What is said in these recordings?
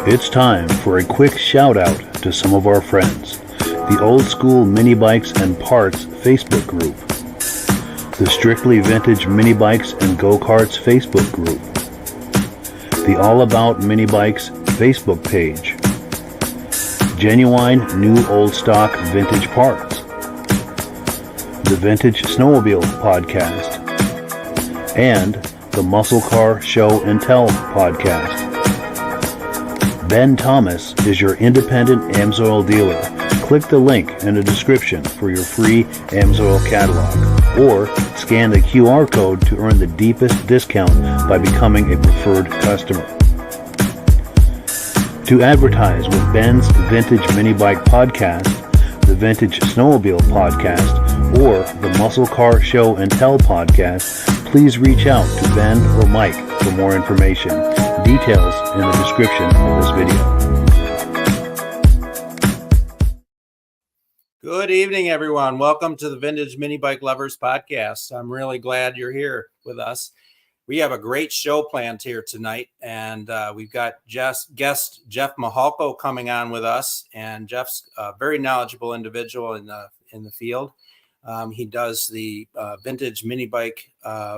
It's time for a quick shout out to some of our friends. The Old School Mini Bikes and Parts Facebook group. The Strictly Vintage Mini Bikes and Go-Karts Facebook group. The All About Mini Bikes Facebook page. Genuine New Old Stock Vintage Parts. The Vintage Snowmobile podcast. And the Muscle Car Show and Tell podcast. Ben Thomas is your independent AMSOIL dealer. Click the link in the description for your free AMSOIL catalog, or scan the QR code to earn the deepest discount by becoming a preferred customer. To advertise with Ben's Vintage Mini Bike podcast, the Vintage Snowmobile podcast, or the Muscle Car Show and Tell podcast, please reach out to Ben or Mike for more information. Details in the description of this video. Good evening, everyone. Welcome to the Vintage Mini Bike Lovers podcast. I'm really glad you're here with us. We have a great show planned here tonight, and we've got guest Jeff Mihalko coming on with us, and Jeff's a very knowledgeable individual in the field. He does the Vintage Mini Bike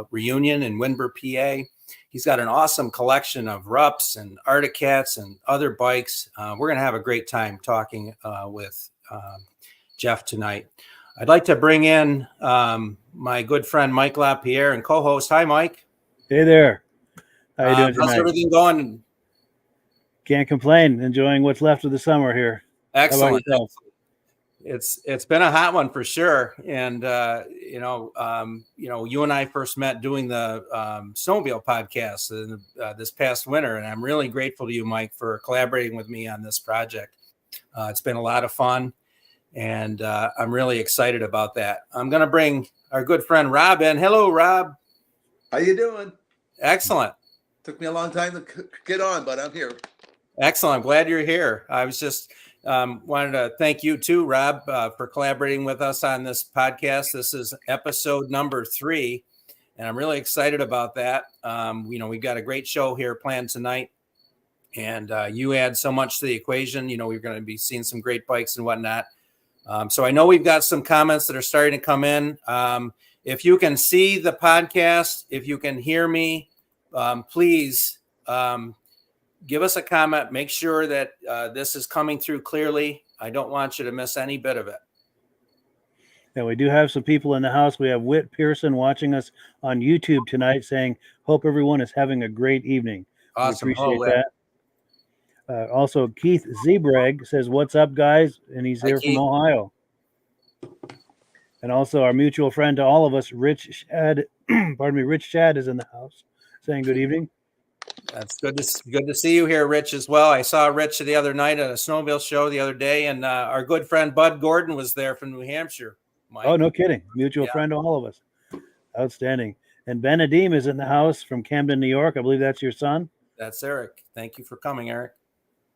Reunion in Windber, PA. He's got an awesome collection of Rups and Articats and other bikes. We're going to have a great time talking with Jeff tonight. I'd like to bring in my good friend Mike LaPierre and co-host. Hi, Mike. Hey there. How you doing tonight? How's everything going? Can't complain. Enjoying what's left of the summer here. Excellent. It's been a hot one for sure. And, you and I first met doing the Snowmobile podcast this past winter. And I'm really grateful to you, Mike, for collaborating with me on this project. It's been a lot of fun. And I'm really excited about that. I'm going to bring our good friend Rob in. Hello, Rob. How you doing? Excellent. Took me a long time to get on, but I'm here. Excellent. I'm glad you're here. I was just wanted to thank you too, Rob, for collaborating with us on this podcast. This is episode number 3, and I'm really excited about that. We've got a great show here planned tonight, and you add so much to the equation. We're going to be seeing some great bikes and whatnot. So I know we've got some comments that are starting to come in. If you can see the podcast, if you can hear me, please give us a comment. Make sure that this is coming through clearly. I don't want you to miss any bit of it. Yeah, we do have some people in the house. We have Whit Pearson watching us on YouTube tonight saying, hope everyone is having a great evening. Awesome. We appreciate that. Also, Keith Zebreg says, what's up, guys? And he's here from Ohio. And also our mutual friend to all of us, Rich Shad, Rich Shad is in the house saying good evening. That's good to see you here, Rich, as well. I saw Rich the other night at a snowmobile show the other day, and our good friend Bud Gordon was there from New Hampshire. Mike. Oh, no kidding. Mutual friend to all of us. Outstanding. And Ben Adim is in the house from Camden, New York. I believe that's your son. That's Eric. Thank you for coming, Eric.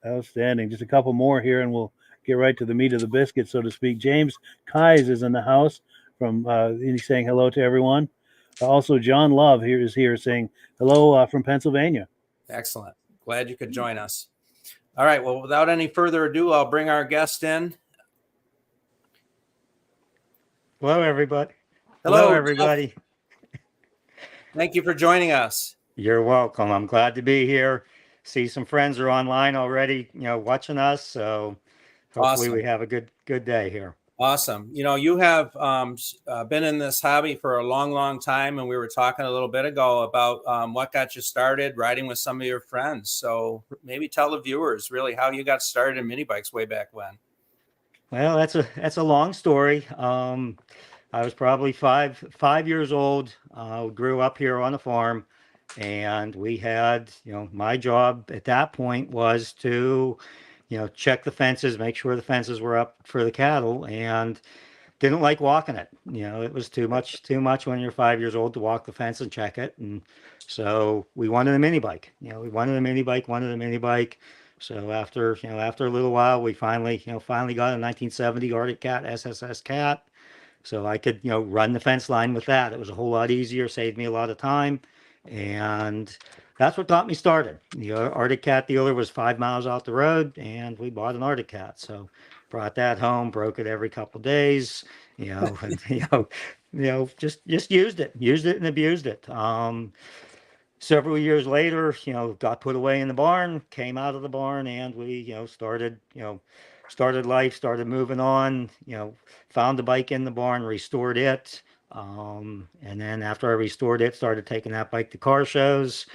Outstanding. Just a couple more here, and we'll get right to the meat of the biscuit, so to speak. James Kais is in the house from he's saying hello to everyone. Also, John Love is here saying hello from Pennsylvania. Excellent. Glad you could join us. All right. Well, without any further ado, I'll bring our guest in. Hello, everybody. Hello, everybody. Thank you for joining us. You're welcome. I'm glad to be here. See some friends are online already, watching us. So hopefully we have a good day here. Awesome. You have been in this hobby for a long, long time. And we were talking a little bit ago about what got you started riding with some of your friends. So maybe tell the viewers really how you got started in mini bikes way back when. Well, that's a long story. I was probably five years old. Grew up here on a farm, and we had, my job at that point was to check the fences, make sure the fences were up for the cattle, and didn't like walking it. It was too much when you're 5 years old to walk the fence and check it. And so we wanted a mini bike. We wanted a mini bike. So after a little while, we finally got a 1970 Arctic Cat SSS Cat. So I could, run the fence line with that. It was a whole lot easier, saved me a lot of time. And that's what got me started. The Arctic Cat dealer was 5 miles out the road, and we bought an Arctic Cat. So brought that home, broke it every couple of days, and just used it and abused it. Several years later, got put away in the barn, came out of the barn, and we, started life, started moving on, found the bike in the barn, restored it. And then after I restored it, started taking that bike to car shows.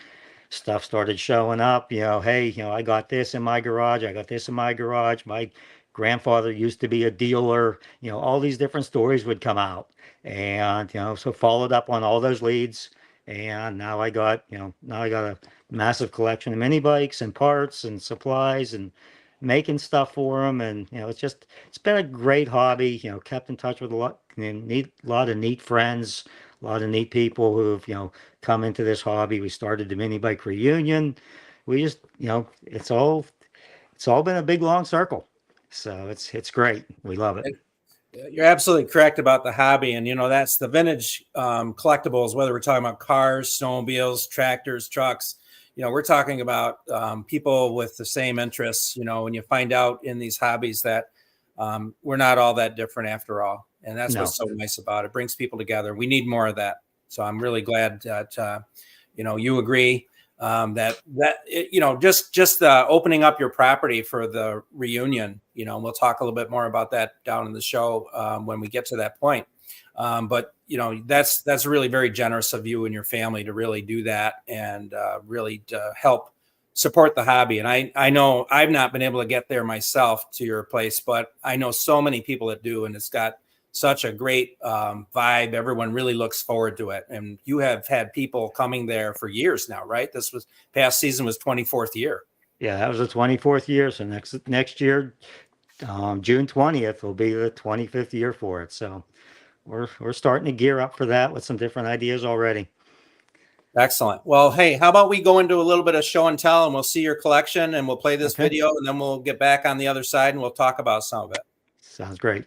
Stuff started showing up, hey, I got this in my garage. I got this in my garage. My grandfather used to be a dealer. All these different stories would come out. And, so followed up on all those leads. And now I got a massive collection of mini bikes and parts and supplies and making stuff for them. And, it's been a great hobby, kept in touch with lot of neat friends, a lot of neat people who've, come into this hobby. We started the mini bike reunion. We just, it's all been a big long circle. So it's great. We love it. You're absolutely correct about the hobby. And, that's the vintage collectibles, whether we're talking about cars, snowmobiles, tractors, trucks, we're talking about people with the same interests, when you find out in these hobbies that we're not all that different after all. And that's what's so nice about it. It brings people together. We need more of that. So I'm really glad that, you agree just opening up your property for the reunion, we'll talk a little bit more about that down in the show when we get to that point. But that's really very generous of you and your family to really do that and really to help support the hobby. And I know I've not been able to get there myself to your place, but I know so many people that do, and it's got such a great vibe. Everyone really looks forward to it. And you have had people coming there for years now, right? Past season was 24th year. Yeah, that was the 24th year. So next year, June 20th will be the 25th year for it. So we're starting to gear up for that with some different ideas already. Excellent. Well, hey, how about we go into a little bit of show and tell, and we'll see your collection, and we'll play this video, and then we'll get back on the other side and we'll talk about some of it. Sounds great.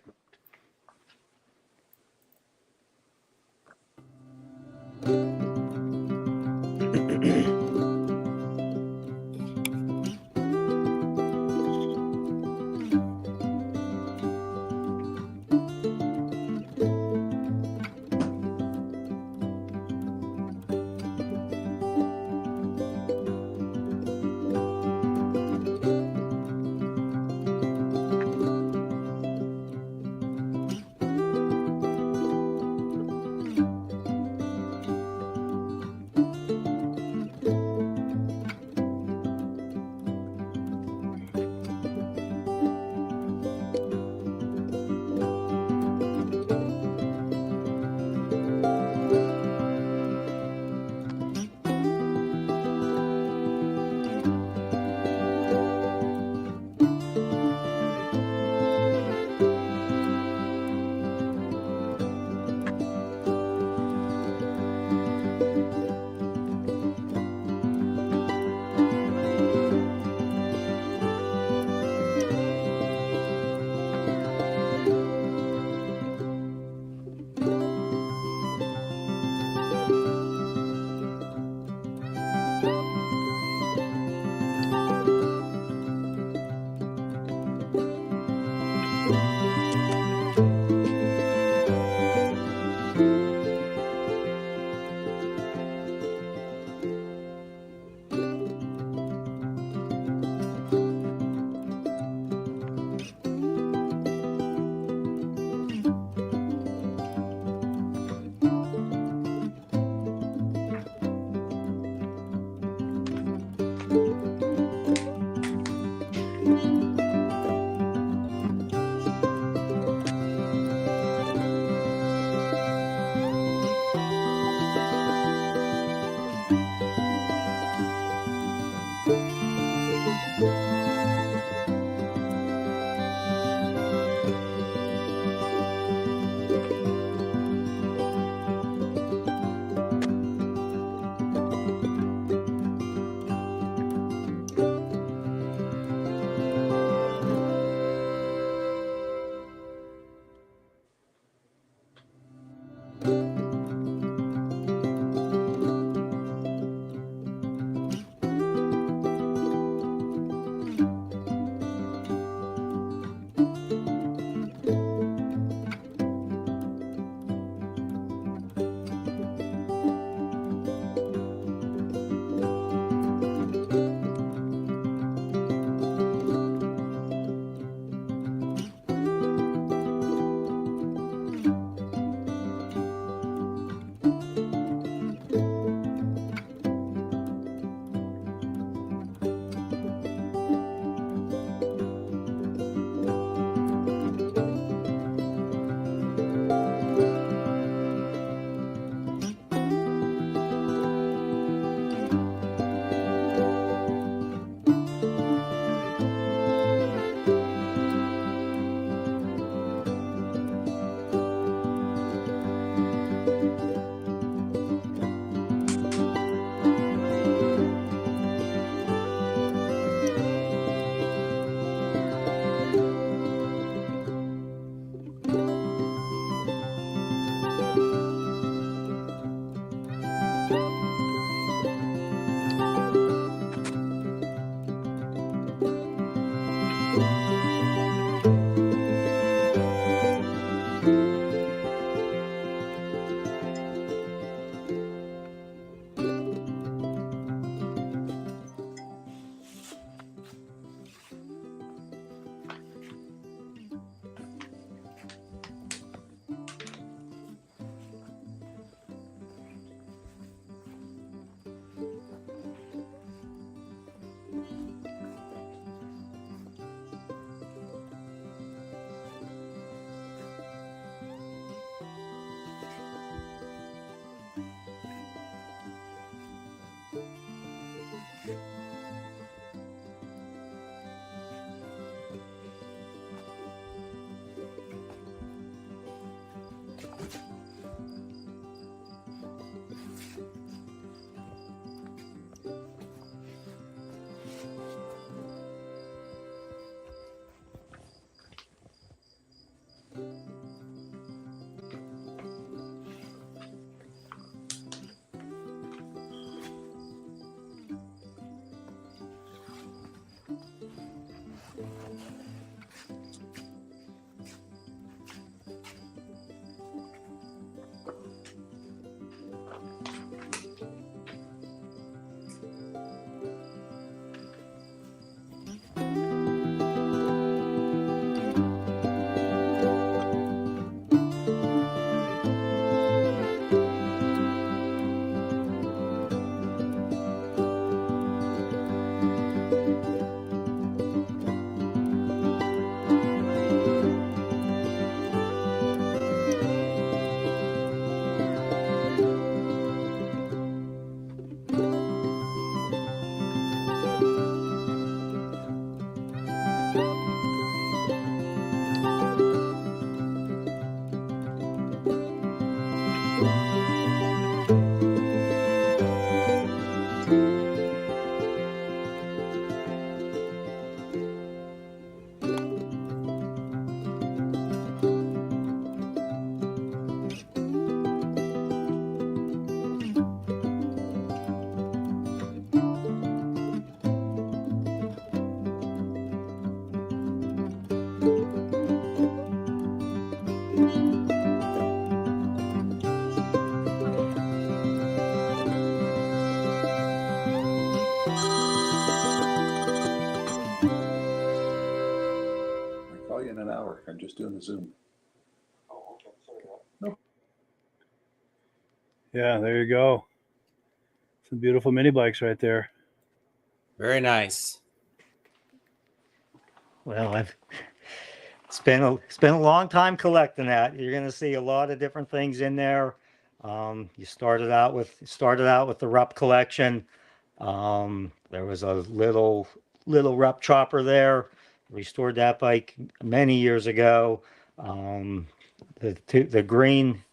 I'm just doing the Zoom. Yeah, there you go. Some beautiful mini bikes right there. Very nice. Well, it's been a long time collecting that. You're going to see a lot of different things in there. You started out with the Rupp collection. There was a little Rupp chopper there. Restored that bike many years ago. The green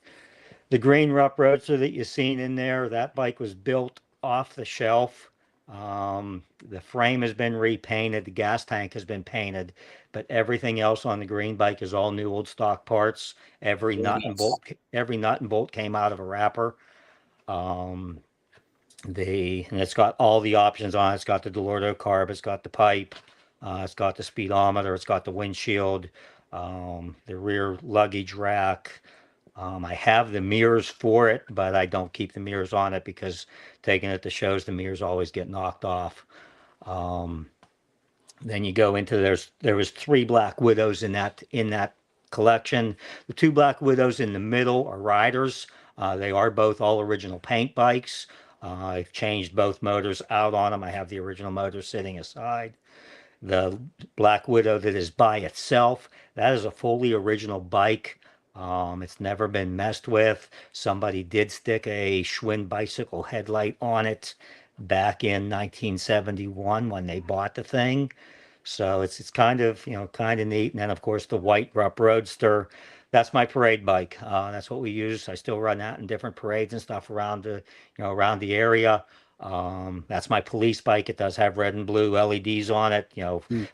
Rupp Roadster that you've seen in there, that bike was built off the shelf. The frame has been repainted, the gas tank has been painted, but everything else on the green bike is all new old stock parts. Every nut and bolt came out of a wrapper. And it's got all the options on it. It's got the Delorto carb, it's got the pipe, it's got the speedometer, it's got the windshield, the rear luggage rack. I have the mirrors for it, but I don't keep the mirrors on it because taking it to shows, the mirrors always get knocked off. Then you go into there was 3 Black Widows in that collection. The 2 Black Widows in the middle are riders. They are both all original paint bikes. I've changed both motors out on them. I have the original motor sitting aside. The Black Widow that is by itself, that is a fully original bike. It's never been messed with. Somebody did stick a Schwinn bicycle headlight on it back in 1971 when they bought the thing. So it's kind of neat. And then of course the white Rupp Roadster, that's my parade bike. That's what we use. I still run that in different parades and stuff around the area. That's my police bike. It does have red and blue LEDs on it,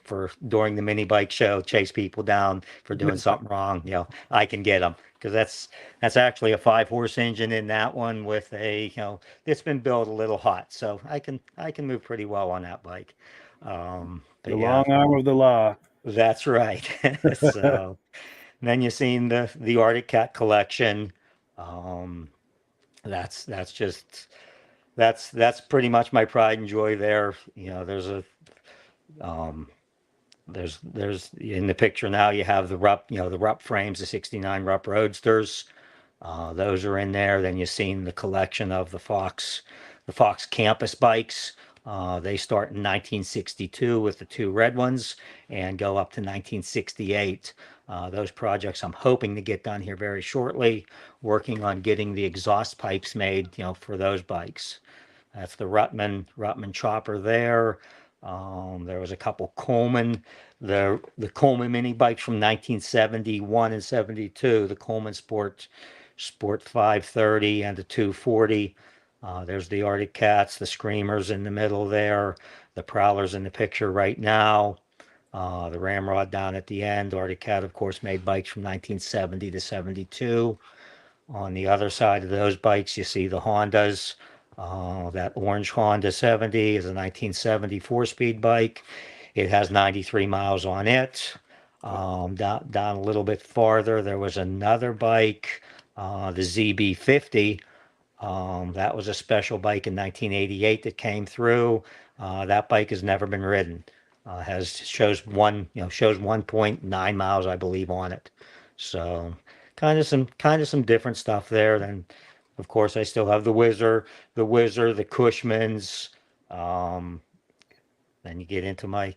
for during the mini bike show, chase people down for doing something wrong. I can get them because that's actually a 5-horse engine in that one with it's been built a little hot, so I can move pretty well on that bike. The long arm of the law. That's right. So then you've seen the Arctic Cat collection. That's pretty much my pride and joy there. There's in the picture now you have the Rupp frames, the 69 Rupp Roadsters. Those are in there. Then you've seen the collection of the Fox campus bikes. They start in 1962 with the 2 red ones and go up to 1968. Those projects I'm hoping to get done here very shortly, working on getting the exhaust pipes made, for those bikes. That's the Ruttman chopper there. There was a couple Coleman, the Coleman mini bikes from 1971 and 72, the Coleman Sport 530 and the 240. There's the Arctic Cats, the Screamers in the middle there, the Prowlers in the picture right now, the Ramrod down at the end. Arctic Cat, of course, made bikes from 1970 to 72. On the other side of those bikes, you see the Hondas. That orange Honda 70 is a 1970 4-speed bike. It has 93 miles on it. Down a little bit farther, there was another bike, the ZB50. That was a special bike in 1988 that came through. That bike has never been ridden. Shows 1.9 miles, I believe, on it. So kind of some different stuff there. Then, of course, I still have the Whizzer, the Cushmans. Then you get into my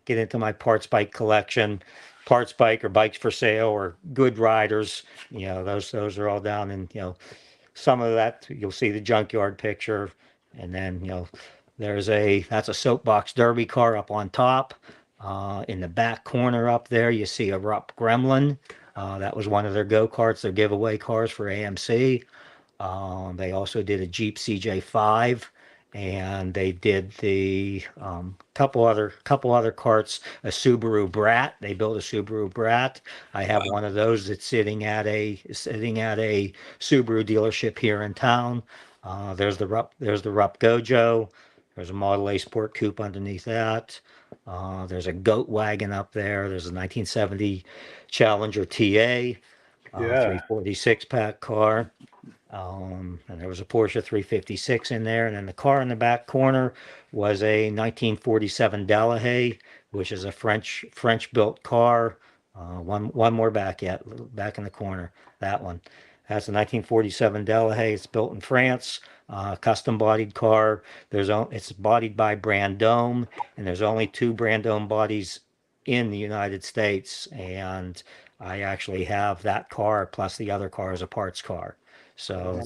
parts bike collection. Parts bike or bikes for sale or good riders. Those are all down in some of that. You'll see the junkyard picture, and then that's a soapbox derby car up on top. In the back corner up there, you see a Rupp Gremlin. That was one of their go-karts, their giveaway cars for AMC. They also did a Jeep CJ5, and they did the couple other carts, a Subaru Brat. They built a Subaru Brat. I have one of those that's sitting at a Subaru dealership here in town. There's the Rupp Gojo. There's a Model A Sport Coupe underneath that. There's a Goat Wagon up there. There's a 1970 Challenger TA, 346 pack car. And there was a Porsche 356 in there. And then the car in the back corner was a 1947 Delahaye, which is a French built car. One more back yet, back in the corner. That one. That's a 1947 Delahaye. It's built in France. Custom bodied car. It's bodied by Brandome, and there's only two Brandome bodies in the United States. And I actually have that car plus the other car as a parts car. So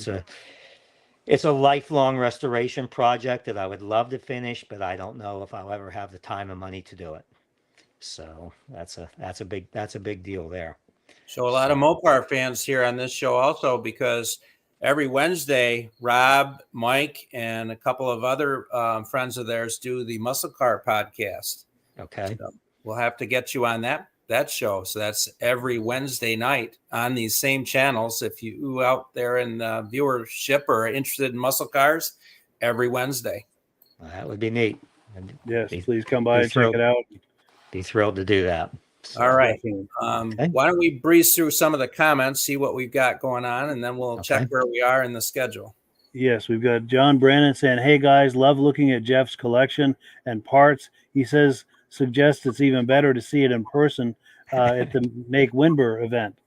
it's a lifelong restoration project that I would love to finish, but I don't know if I'll ever have the time and money to do it. So that's a big deal there. So a lot of Mopar fans here on this show also, because every Wednesday, Rob, Mike, and a couple of other friends of theirs do the Muscle Car podcast. Okay. So we'll have to get you on that show. So that's every Wednesday night on these same channels. If you out there in viewership or are interested in muscle cars, every Wednesday. Well, that would be neat. Yes, please come by and check it out. Be thrilled to do that. So, all right. Okay. Why don't we breeze through some of the comments, see what we've got going on, and then we'll check where we are in the schedule. Yes, we've got John Brandon saying, "Hey guys, love looking at Jeff's collection and parts." He suggests it's even better to see it in person at the Make Windber event.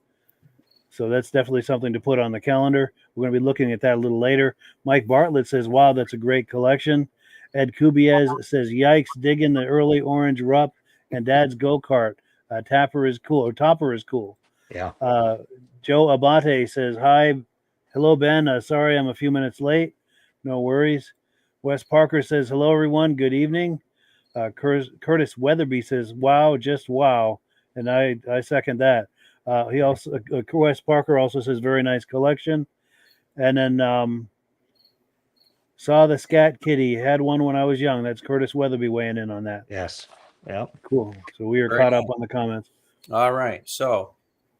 So that's definitely something to put on the calendar. We're going to be looking at that a little later. Mike Bartlett says, "Wow, that's a great collection." Ed Kubiez says, "Yikes, digging the early orange Rupp and Dad's go-kart. Topper is cool." Yeah. Joe Abate says, "Hi. Hello, Ben. Sorry I'm a few minutes late. No worries." Wes Parker says, "Hello, everyone. Good evening." Curtis Weatherby says, "Wow, just wow." And I second that. He also, Wes Parker also says, "Very nice collection." And then saw the Scat Kitty. Had one when I was young. That's Curtis Weatherby weighing in on that. Yes. Yep. Cool. So we are caught up on the comments. All right. So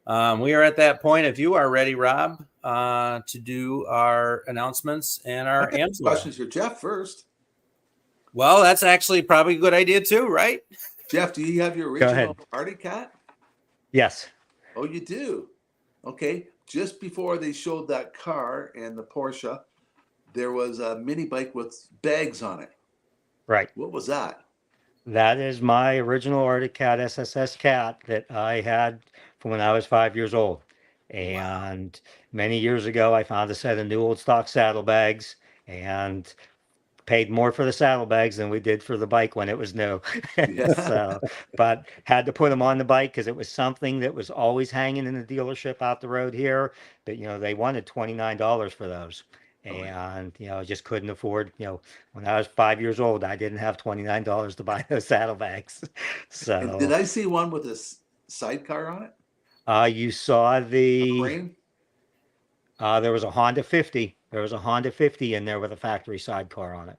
we are at that point. If you are ready, Rob, to do our announcements and our answers. Questions for Jeff first. Well, that's actually probably a good idea too, right? Jeff, do you have your Go ahead. original Arctic Cat? Yes. Oh, you do? Okay. Just before they showed that car and the Porsche, there was a mini bike with bags on it. Right. What was that? That is my original Arctic Cat SSS cat that I had from when I was 5 years old. And many years ago, I found a set of new old stock saddlebags and paid more for the saddlebags than we did for the bike when it was new. So, but had to put them on the bike because it was something that was always hanging in the dealership out the road here. But, they wanted $29 for those. And, I just couldn't afford, when I was 5 years old, I didn't have $29 to buy those saddlebags. So And did I see one with a sidecar on it? you saw Frame? there was a Honda 50. There was a Honda 50 in there with a factory sidecar on it.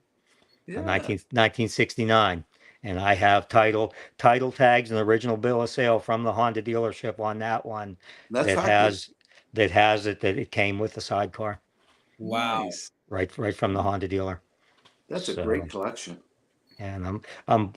Yeah. 1969. And I have title tags and original bill of sale from the Honda dealership on that one. That's that factory. has it that it came with the sidecar. Wow. Nice. Right from the Honda dealer. That's a great collection. And I'm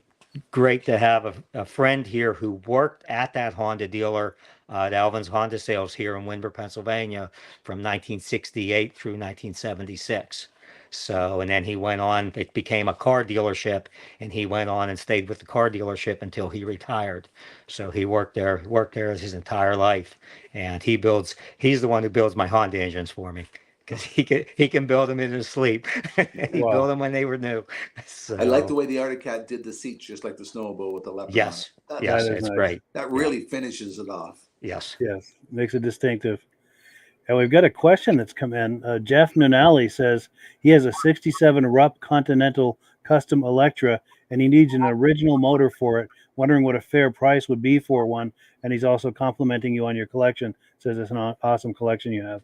great to have a friend here who worked at that Honda dealer at Alvin's Honda Sales here in Windber, Pennsylvania from 1968 through 1976. So, and then he went on, it became a car dealership, and he went on and stayed with the car dealership until he retired. So he worked there his entire life. And he's the one who builds my Honda engines for me. Because he can build them in his sleep. He built them when they were new. So, I like the way the Arctic Cat did the seats, just like the Snowmobile with the leopard. Yes, on it. yes, is it's nice. great. That really finishes it off. Yes. Yes, makes it distinctive. And we've got a question that's come in. Jeff Nunali says he has a 67 Rupp Continental Custom Electra, and he needs an original motor for it. Wondering what a fair price would be for one. And he's also complimenting you on your collection. Says it's an awesome collection you have.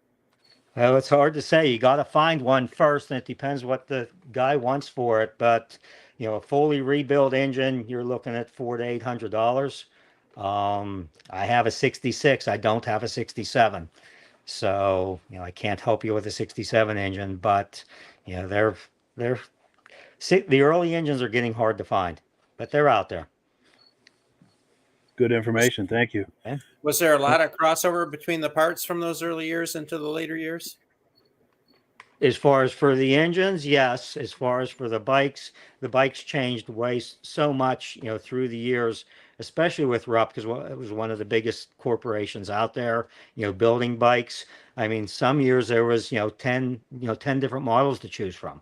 Well, it's hard to say. You got to find one first, and it depends what the guy wants for it. But a fully rebuilt engine, you're looking at $400 to $800. I have a 66. I don't have a 67. So, I can't help you with a 67 engine, but, the early engines are getting hard to find, but they're out there. Good information. Thank you. Okay. Was there a lot of crossover between the parts from those early years into the later years? As far as for the engines, yes. As far as for the bikes changed so much, through the years, especially with Rupp, because it was one of the biggest corporations out there, building bikes. I mean, some years there was, 10 different models to choose from.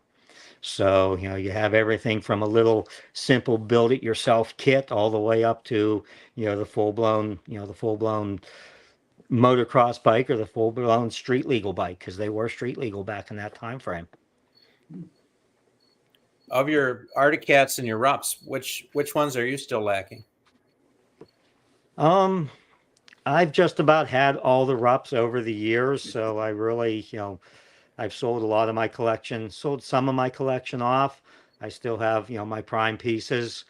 So, you have everything from a little simple build it yourself kit all the way up to, the full blown motocross bike or the full blown street legal bike, because they were street legal back in that time frame. Of your Arctic Cats and your Rupps, which ones are you still lacking? I've just about had all the Rupps over the years, so I really, I've sold a lot of my collection, sold some of my collection off. I still have, my prime pieces.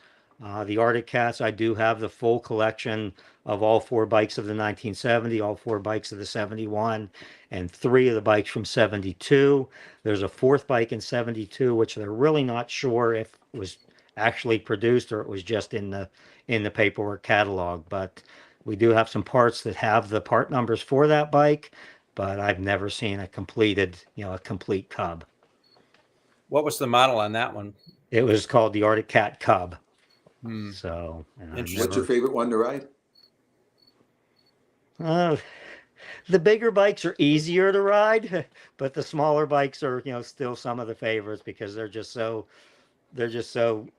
The Arctic Cats, I do have the full collection of all 4 bikes of the 1970, all 4 bikes of the 71, and 3 of the bikes from 72. There's a 4th bike in 72, which they're really not sure if it was actually produced or it was just in the paperwork catalog. But we do have some parts that have the part numbers for that bike, but I've never seen a complete Cub. What was the model on that one? It was called the Arctic Cat Cub. So, what's your favorite one to ride? The bigger bikes are easier to ride, but the smaller bikes are, still some of the favorites because they're just so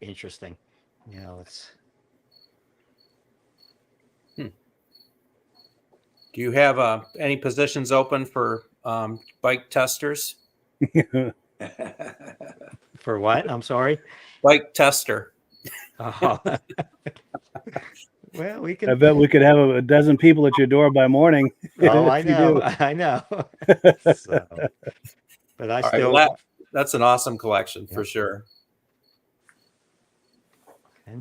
interesting. It's. Do you have any positions open for bike testers? For what? I'm sorry. Bike tester. Oh. Well, we can. I bet we could have a dozen people at your door by morning. Oh, I know. So, but I still. Right, that's an awesome collection for sure. Okay.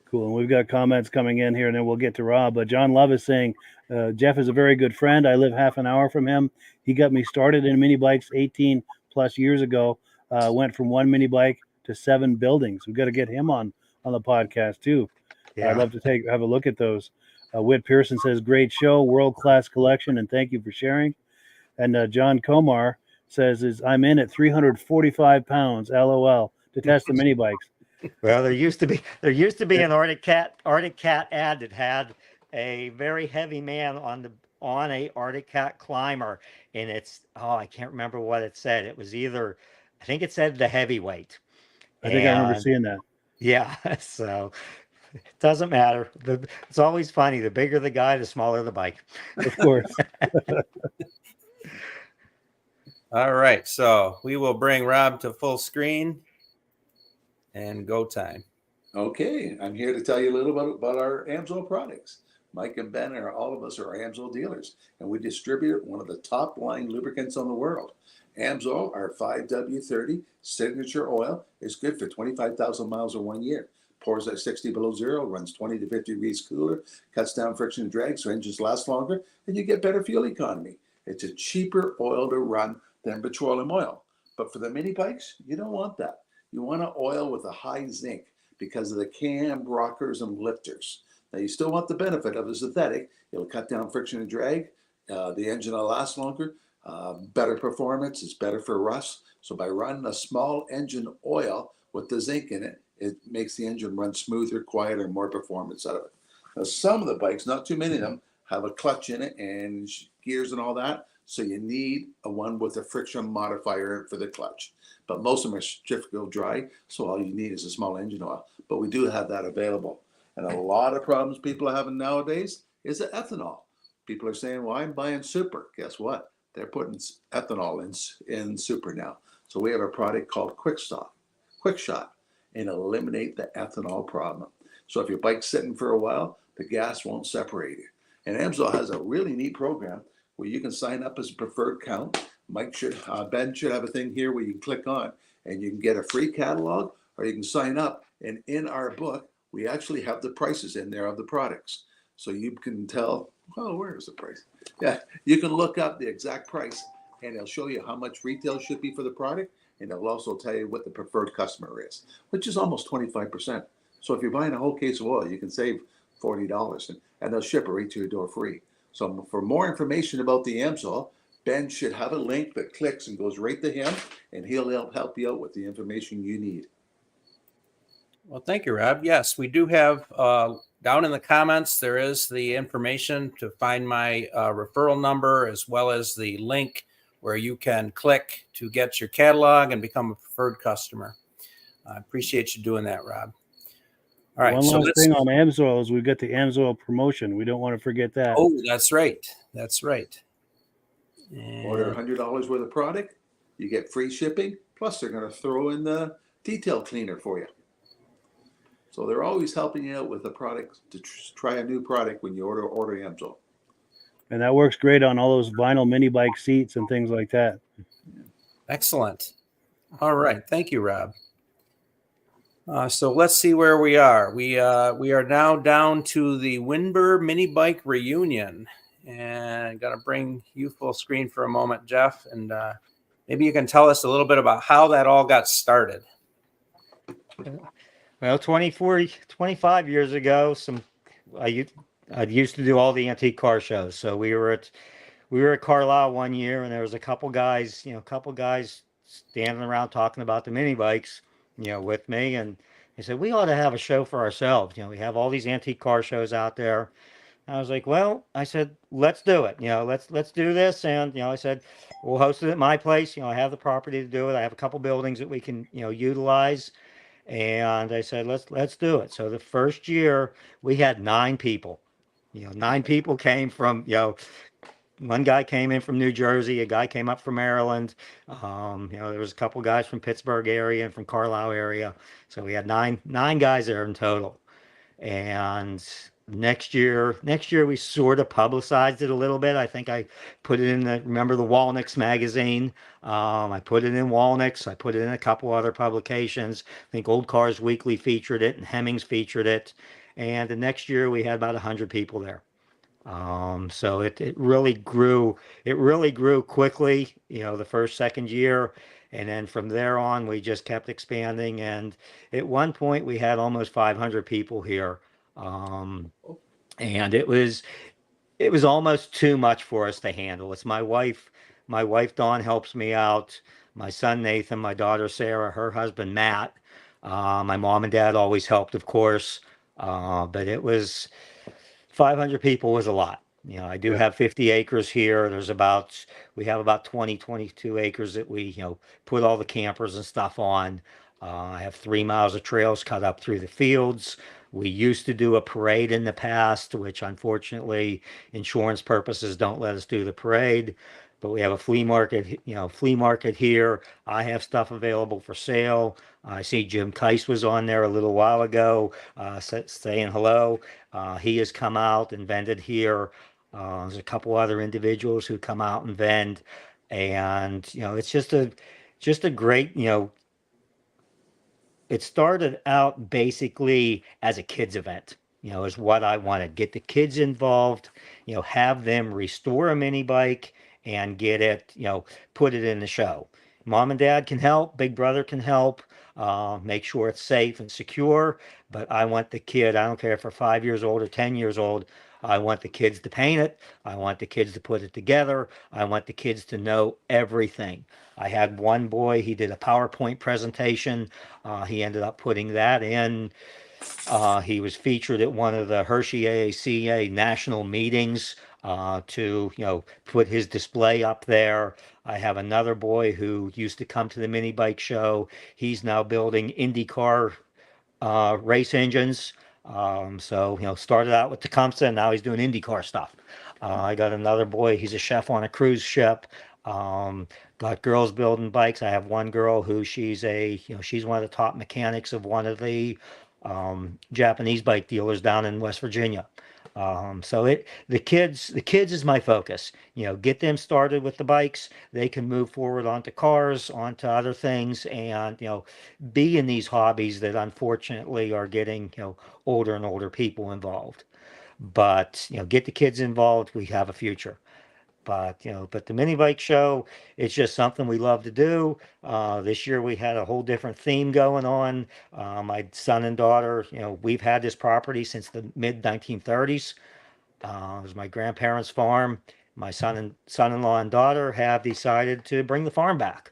Cool. And we've got comments coming in here, and then we'll get to Rob. But John Love is saying, Jeff is a very good friend. I live half an hour from him. He got me started in mini bikes 18 plus years ago. Went from 1 mini bike to 7 buildings. We've got to get him on the podcast too. Yeah. I'd love to have a look at those. Whit Pearson says, great show, world-class collection, and thank you for sharing. And John Komar says, I'm in at 345 pounds, LOL, to test the mini bikes. Well, there used to be an Arctic Cat ad that had a very heavy man on a Arctic Cat climber, and I can't remember what it said. It was either, I think it said the heavyweight. I think I remember seeing that. Yeah, so it doesn't matter. It's always funny. The bigger the guy, the smaller the bike. Of course. All right, so we will bring Rob to full screen and go time. Okay, I'm here to tell you a little bit about our Amsoil products. Mike and Ben all of us are Amsoil dealers, and we distribute one of the top line lubricants on the world. Amsoil, our 5W30 signature oil, is good for 25,000 miles or 1 year. Pours at 60 below zero, runs 20 to 50 degrees cooler, cuts down friction and drag so engines last longer, and you get better fuel economy. It's a cheaper oil to run than petroleum oil. But for the mini bikes, you don't want that. You want an oil with a high zinc because of the cam, rockers, and lifters. Now, you still want the benefit of the synthetic. It'll cut down friction and drag. The engine will last longer. Better performance. It's better for rust. So by running a small engine oil with the zinc in it, it makes the engine run smoother, quieter, more performance out of it. Now, some of the bikes, not too many of them, have a clutch in it and gears and all that. So you need a one with a friction modifier for the clutch. But most of them are centrifugal dry, so all you need is a small engine oil. But we do have that available. And a lot of problems people are having nowadays is the ethanol. People are saying, well, I'm buying super. Guess what? They're putting ethanol in super now. So we have a product called Quick Shot, and eliminate the ethanol problem. So if your bike's sitting for a while, the gas won't separate it. And Amsoil has a really neat program where you can sign up as a preferred account. Ben should have a thing here where you can click on and you can get a free catalog, or you can sign up. And in our book, we actually have the prices in there of the products. So you can tell, oh, where is the price? Yeah, you can look up the exact price and it'll show you how much retail should be for the product. And it'll also tell you what the preferred customer is, which is almost 25%. So if you're buying a whole case of oil, you can save $40 and they'll ship it right to your door free. So for more information about the Amsoil, Ben should have a link that clicks and goes right to him, and he'll help you out with the information you need. Well, thank you, Rob. Yes, we do have down in the comments, there is the information to find my referral number, as well as the link where you can click to get your catalog and become a preferred customer. I appreciate you doing that, Rob. All right. One last thing on AMSOIL is we've got the AMSOIL promotion. We don't want to forget that. Oh, that's right. That's right. Order $100 worth of product, you get free shipping, plus they're going to throw in the detail cleaner for you. So they're always helping you out with a product to try a new product when you order AMSOIL. And that works great on all those vinyl mini bike seats and things like that. Excellent. All right. Thank you, Rob. So let's see where we are. We are now down to the Windber Minibike Reunion. And I'm going to bring you full screen for a moment, Jeff. And maybe you can tell us a little bit about how that all got started. Well, 25 years ago, I used to do all the antique car shows. So we were at Carlisle one year, and there was a couple guys standing around talking about the mini bikes, with me, and they said we ought to have a show for ourselves. We have all these antique car shows out there. I was like, well, I said, let's do it. Let's do this. And, I said, we'll host it at my place. I have the property to do it. I have a couple buildings that we can, utilize. And I said, let's do it. So the first year we had 9 people. 9 people came from, one guy came in from New Jersey, a guy came up from Maryland. There was a couple guys from Pittsburgh area and from Carlisle area. So we had nine guys there in total. And next year we sort of publicized it a little bit. I think I put it in remember the Walnix magazine. I put it in Walnix. I put it in a couple other publications. I think Old Cars Weekly featured it and Hemmings featured it. And the next year we had about 100 people there. So it really grew. It really grew quickly, the second year. And then from there on, we just kept expanding. And at one point we had almost 500 people here. And it was almost too much for us to handle. It's my wife Dawn helps me out, my son Nathan, my daughter Sarah, her husband Matt. My mom and dad always helped, of course. But it was 500 people was a lot. I do have 50 acres here. We have about 22 acres that we, put all the campers and stuff on. I have 3 miles of trails cut up through the fields. We used to do a parade in the past, which unfortunately insurance purposes don't let us do the parade. But we have a flea market here. I have stuff available for sale. I see Jim Keiss was on there a little while ago, saying hello. He has come out and vended here. There's a couple other individuals who come out and vend, and it's just a great. It started out basically as a kids event. Is what I wanted. Get the kids involved. Have them restore a mini bike and get it. Put it in the show. Mom and dad can help. Big brother can help. Make sure it's safe and secure. But I want the kid. I don't care if they're 5 years old or 10 years old. I want the kids to paint it. I want the kids to put it together. I want the kids to know everything. I had one boy, he did a PowerPoint presentation. He ended up putting that in. He was featured at one of the Hershey AACA national meetings to, put his display up there. I have another boy who used to come to the mini bike show. He's now building IndyCar race engines. So, started out with Tecumseh, and now he's doing IndyCar stuff. I got another boy, he's a chef on a cruise ship. Got girls building bikes. I have one girl who she's one of the top mechanics of one of the Japanese bike dealers down in West Virginia. So the kids is my focus. Get them started with the bikes. They can move forward onto cars, onto other things, and be in these hobbies that unfortunately are getting older and older people involved. But get the kids involved. We have a future. But the mini bike show, it's just something we love to do. This year we had a whole different theme going on. My son and daughter, we've had this property since the mid 1930s. It was my grandparents' farm, my son-in-law and daughter have decided to bring the farm back.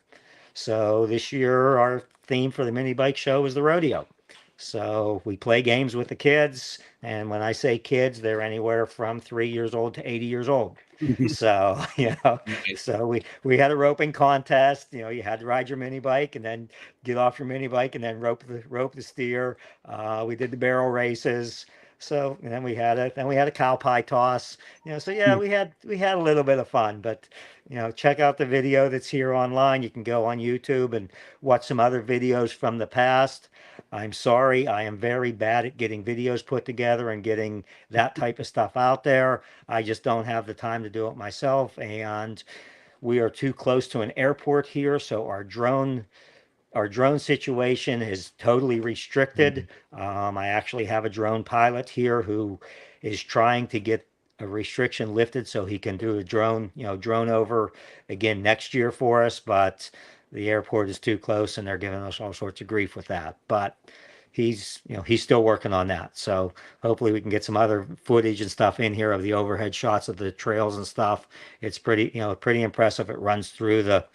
So this year, our theme for the mini bike show is the rodeo. So we play games with the kids, and when I say kids, they're anywhere from 3 years old to 80 years old. So, Nice. so we had a roping contest. You had to ride your mini bike and then get off your mini bike and then rope the steer. We did the barrel races. So and then we had a cow pie toss. So yeah, we had a little bit of fun, but check out the video that's here online. You can go on YouTube and watch some other videos from the past. I'm sorry, I am very bad at getting videos put together and getting that type of stuff out there. I just don't have the time to do it myself, and we are too close to an airport here, so our drone situation is totally restricted. I actually have a drone pilot here who is trying to get a restriction lifted so he can do a drone over again next year for us, but the airport is too close and they're giving us all sorts of grief with that. But he's still working on that. So hopefully we can get some other footage and stuff in here of the overhead shots of the trails and stuff. It's pretty impressive. It runs through the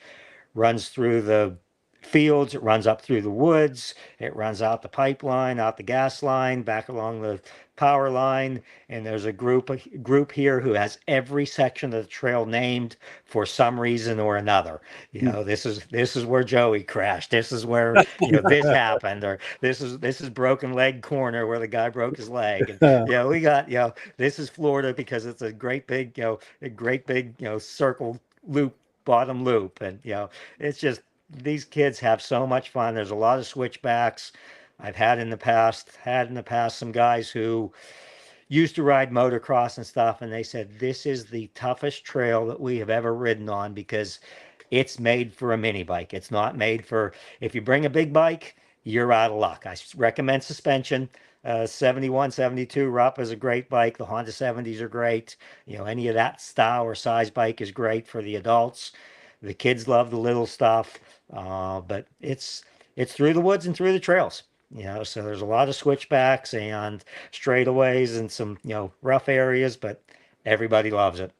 fields, it runs up through the woods, it runs out the pipeline, out the gas line, back along the power line, and there's a group here who has every section of the trail named for some reason or another. This is where Joey crashed. This is where this happened, or this is broken leg corner where the guy broke his leg, and we got this is Florida because it's a great big circle loop, bottom loop, and it's just these kids have so much fun. There's a lot of switchbacks. I've had in the past some guys who used to ride motocross and stuff, and they said this is the toughest trail that we have ever ridden on because it's made for a mini bike. It's not made for, if you bring a big bike, you're out of luck. I recommend suspension. 71, 72 Rupp is a great bike. The Honda 70s are great. Any of that style or size bike is great for the adults. The kids love the little stuff, but it's through the woods and through the trails. So there's a lot of switchbacks and straightaways and some rough areas, but everybody loves it.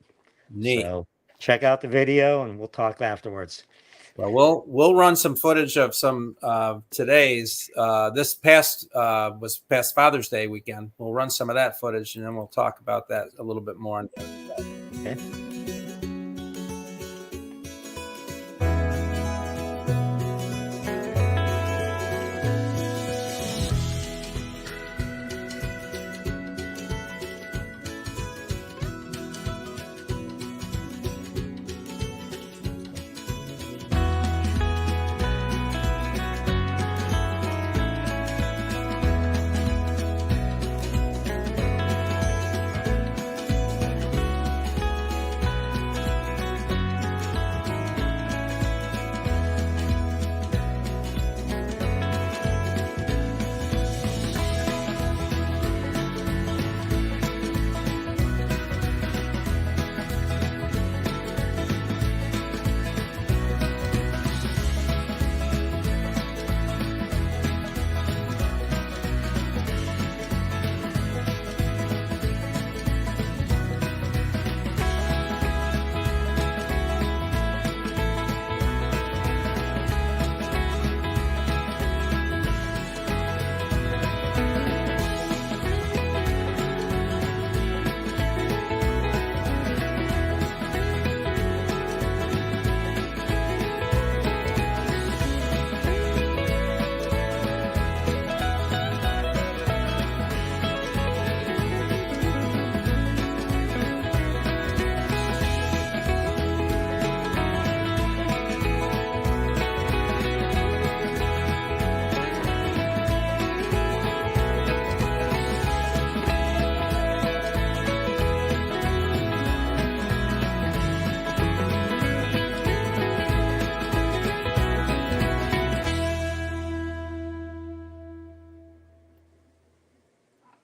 Neat. So check out the video and we'll talk afterwards. Well, we'll run some footage of some today's. This past was past Father's Day weekend. We'll run some of that footage and then we'll talk about that a little bit more. Okay.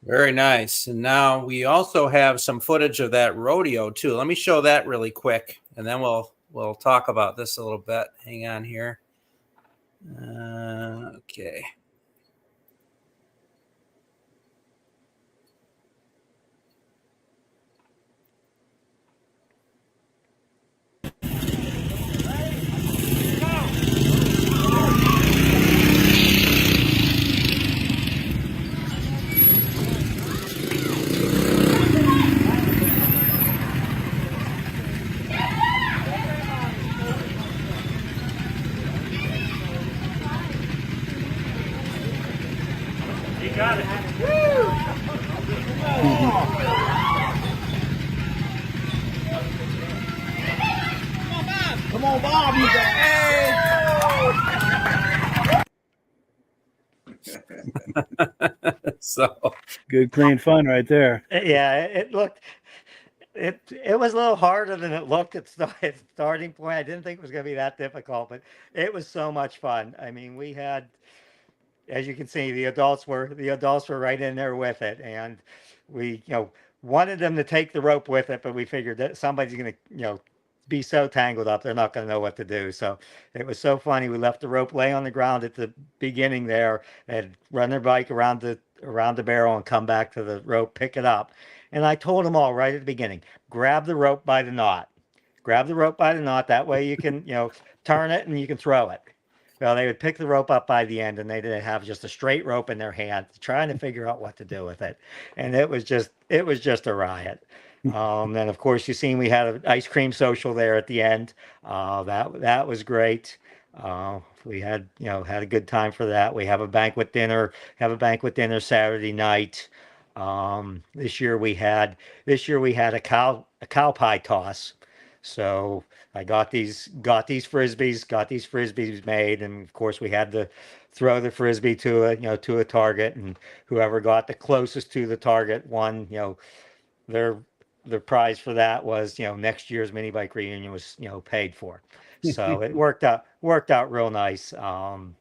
Very nice. And now we also have some footage of that rodeo too. Let me show that really quick, and then we'll talk about this a little bit. Hang on here. Okay. You got it. Come on, Bob. You got it. So Good, clean fun right there. Yeah, it looked it was a little harder than it looked at starting point. I didn't think it was going to be that difficult, but it was so much fun. I mean, we had, as you can see, the adults were right in there with it, and we wanted them to take the rope with it, but we figured that somebody's going to be so tangled up they're not going to know what to do. So it was so funny. We left the rope lay on the ground at the beginning there, and run their bike around the barrel and come back to the rope, pick it up, and I told them all right at the beginning, grab the rope by the knot. Grab the rope by the knot. That way you can, turn it and you can throw it. Well, they would pick the rope up by the end, and they'd have just a straight rope in their hand, trying to figure out what to do with it. And it was just a riot. Then of course you seen we had an ice cream social there at the end. That was great. We had a good time for that. We have a banquet dinner. Saturday night. This year we had a cow pie toss. So I got these frisbees made, and of course we had to throw the frisbee to a target, and whoever got the closest to the target won. Their prize for that was next year's mini bike reunion was paid for. So it worked out real nice. And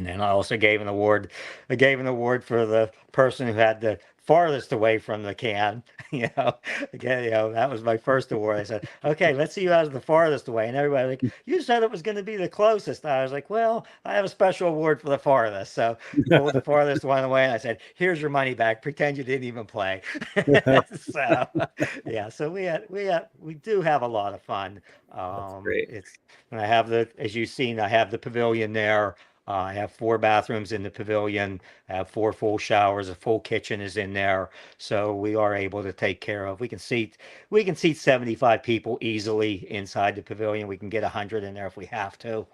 then I also gave an award. I gave an award for the person who had the farthest away from the can. Again, that was my first award. I said, "Okay, let's see who has the farthest away." And everybody was like, "You said it was going to be the closest." I was like, "Well, I have a special award for the farthest." So pulled the farthest one away, and I said, "Here's your money back. Pretend you didn't even play." So yeah, so we do have a lot of fun. that's great. And as you've seen, I have the pavilion there. I have 4 bathrooms in the pavilion. I have 4 full showers. A full kitchen is in there, so we are able to take care of. We can seat 75 people easily inside the pavilion. We can get 100 in there if we have to,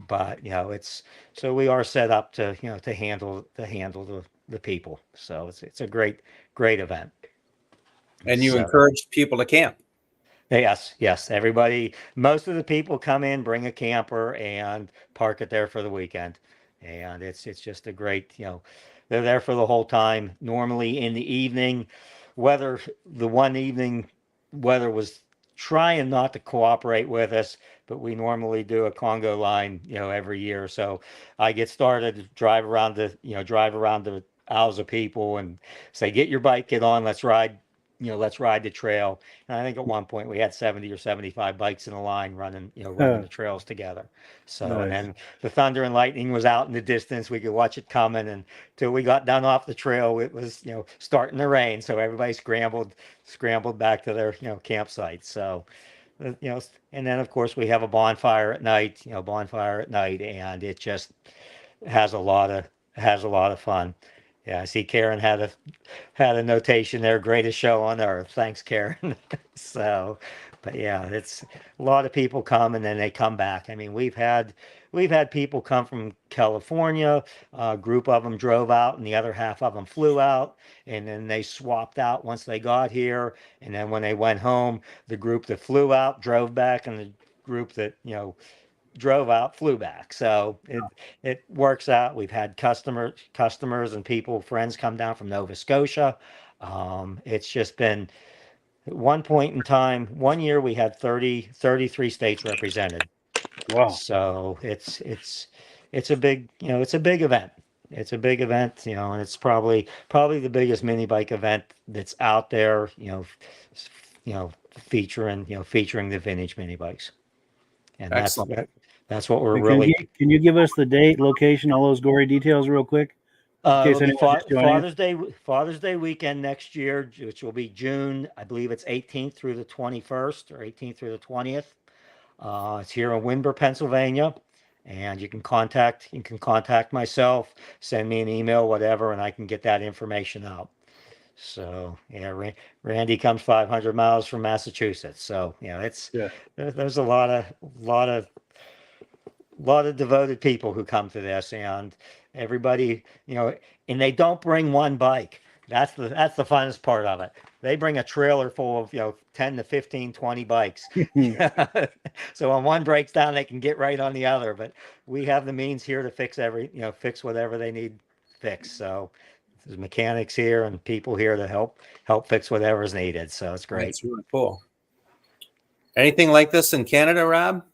but we are set up to handle the people. So it's a great event. And you So. encourage people to camp. Yes. Everybody, most of the people come in, bring a camper, and park it there for the weekend. And it's just a great, they're there for the whole time. Normally in the evening, the one evening weather was trying not to cooperate with us, but we normally do a Congo line, every year. So I get started, drive around the aisles of people and say, "Get your bike, get on, let's ride." Let's ride the trail. And I think at one point we had 70 or 75 bikes in a line running the trails together. So, and Nice. then the thunder and lightning was out in the distance. We could watch it coming, and till we got down off the trail, it was, starting to rain. So everybody scrambled back to their, campsites. So, and then of course we have a bonfire at night, and it just has a lot of fun. Yeah, I see Karen had a notation there. Greatest show on earth. Thanks, Karen. So, but yeah, it's a lot of people come and then they come back. I mean, we've had people come from California. A group of them drove out, and the other half of them flew out, and then they swapped out once they got here. And then when they went home, the group that flew out drove back, and the group that drove out flew back. So it works out. We've had customers and friends come down from Nova Scotia. It's just been, at one point in time, one year we had 33 states represented. Wow. So it's a big event. It's a big event, and it's probably the biggest mini bike event that's out there, featuring the vintage mini bikes. And Excellent. that's what we're Can really. can you give us the date, location, all those gory details real quick? It'll be anyone's just joining us? Father's Day weekend next year, which will be June, I believe it's 18th through the 21st or 18th through the 20th. It's here in Windber, Pennsylvania, and you can contact myself, send me an email, whatever, and I can get that information out. So yeah, Randy comes 500 miles from Massachusetts, so there's a lot of devoted people who come to this, and everybody, and they don't bring one bike. That's the funnest part of it. They bring a trailer full of 10 to 15, 20 bikes. So when one breaks down, they can get right on the other. But we have the means here to fix whatever they need fixed. So there's mechanics here and people here to help fix whatever's needed. So it's great. That's really cool. Anything like this in Canada, Rob?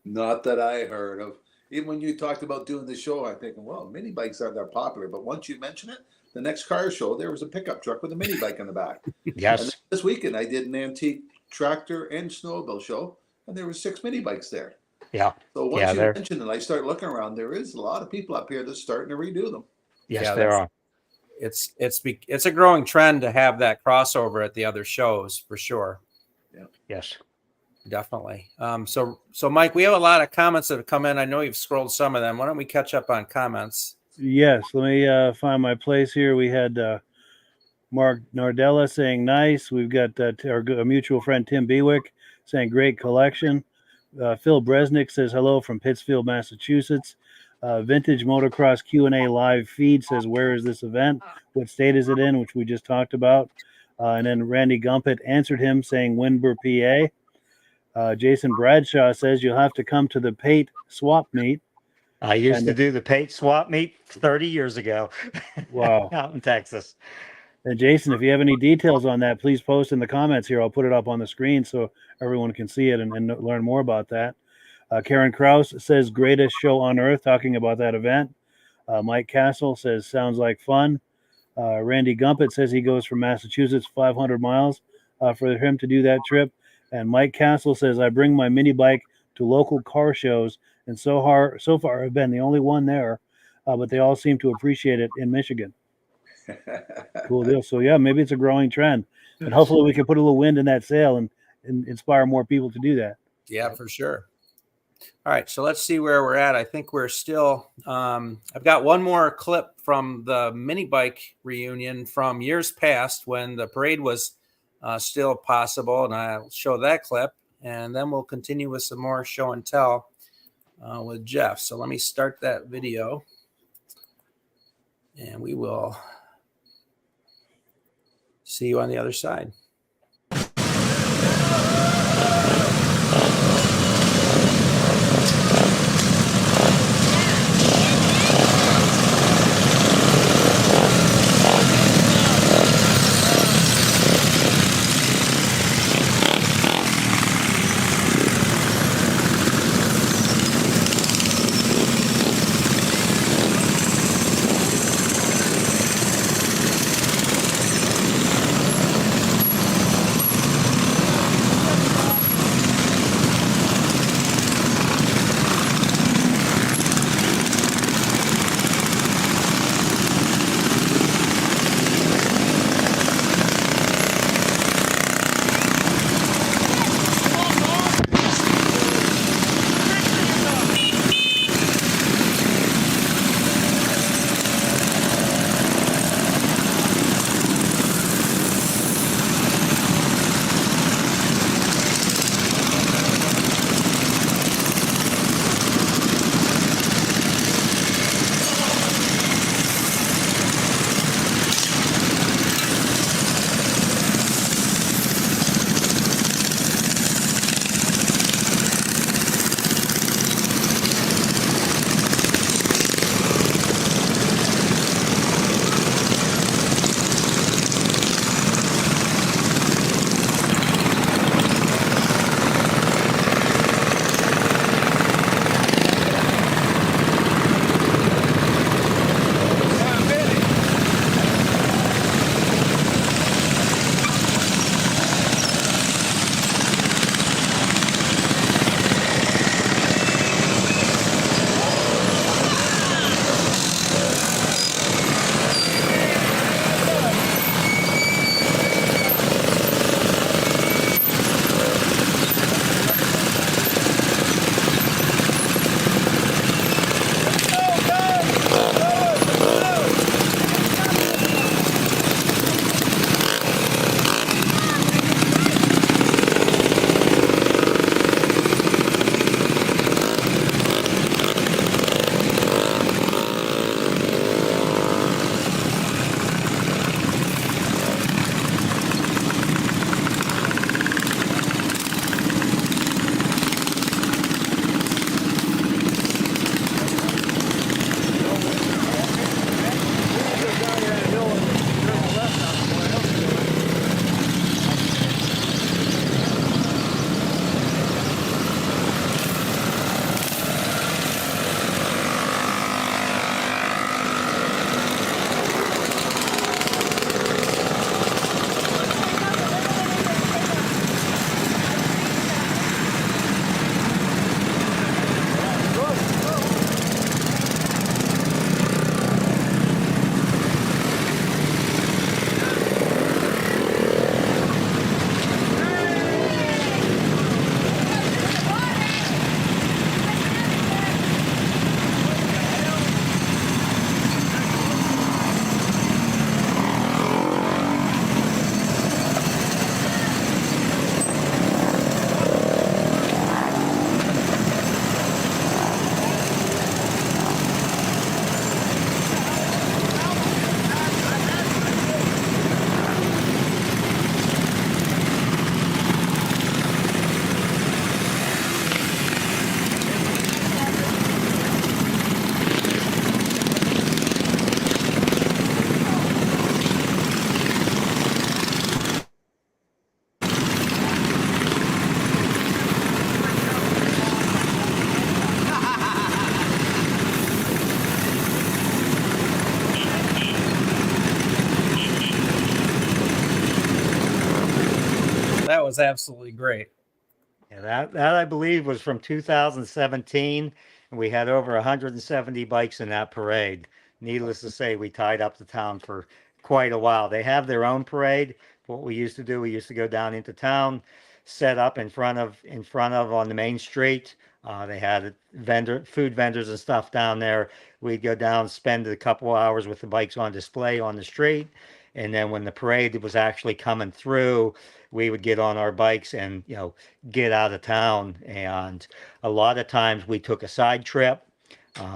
Not that I heard of. Even when you talked about doing the show, I'm thinking, well, mini bikes aren't that popular. But once you mention it, the next car show, there was a pickup truck with a mini bike in the back. Yes. And this weekend, I did an antique tractor and snowmobile show, and there were 6 mini bikes there. Yeah. So once you mention it, I start looking around. There is a lot of people up here that's starting to redo them. Yes, there are. It's a growing trend to have that crossover at the other shows for sure. Yeah. Yes. Definitely. So Mike, we have a lot of comments that have come in. I know you've scrolled some of them. Why don't we catch up on comments? Yes, let me find my place here. We had Mark Nardella saying nice. We've got our mutual friend Tim Bewick saying great collection. Phil Bresnick says hello from Pittsfield, Massachusetts. Vintage Motocross Q&A live feed says, where is this event? What state is it in? Which we just talked about. And then Randy Gumpet answered him saying Windber, PA. Jason Bradshaw says you'll have to come to the Pate swap meet. I used to do the Pate swap meet 30 years ago. Wow. Out in Texas. And Jason, if you have any details on that, please post in the comments here. I'll put it up on the screen so everyone can see it and learn more about that. Karen Kraus says greatest show on earth, talking about that event. Mike Castle says sounds like fun. Randy Gumpet says he goes from Massachusetts 500 miles for him to do that trip. And Mike Castle says, I bring my mini bike to local car shows, and so far I've been the only one there, but they all seem to appreciate it in Michigan. Cool deal. So, yeah, maybe it's a growing trend. And hopefully we can put a little wind in that sail and inspire more people to do that. Yeah, for sure. All right, so let's see where we're at. I think we're still I've got one more clip from the mini bike reunion from years past when the parade was still possible, and I'll show that clip, and then we'll continue with some more show and tell with Jeff. So let me start that video, and we will see you on the other side. was absolutely great. Yeah, that I believe was from 2017, and we had over 170 bikes in that parade. Needless to say, we tied up the town for quite a while. They have their own parade. What we used to do, we used to go down into town, set up in front of on the main street. They had food vendors and stuff down there. We'd go down, spend a couple hours with the bikes on display on the street, and then when the parade was actually coming through, we would get on our bikes and get out of town. And a lot of times we took a side trip.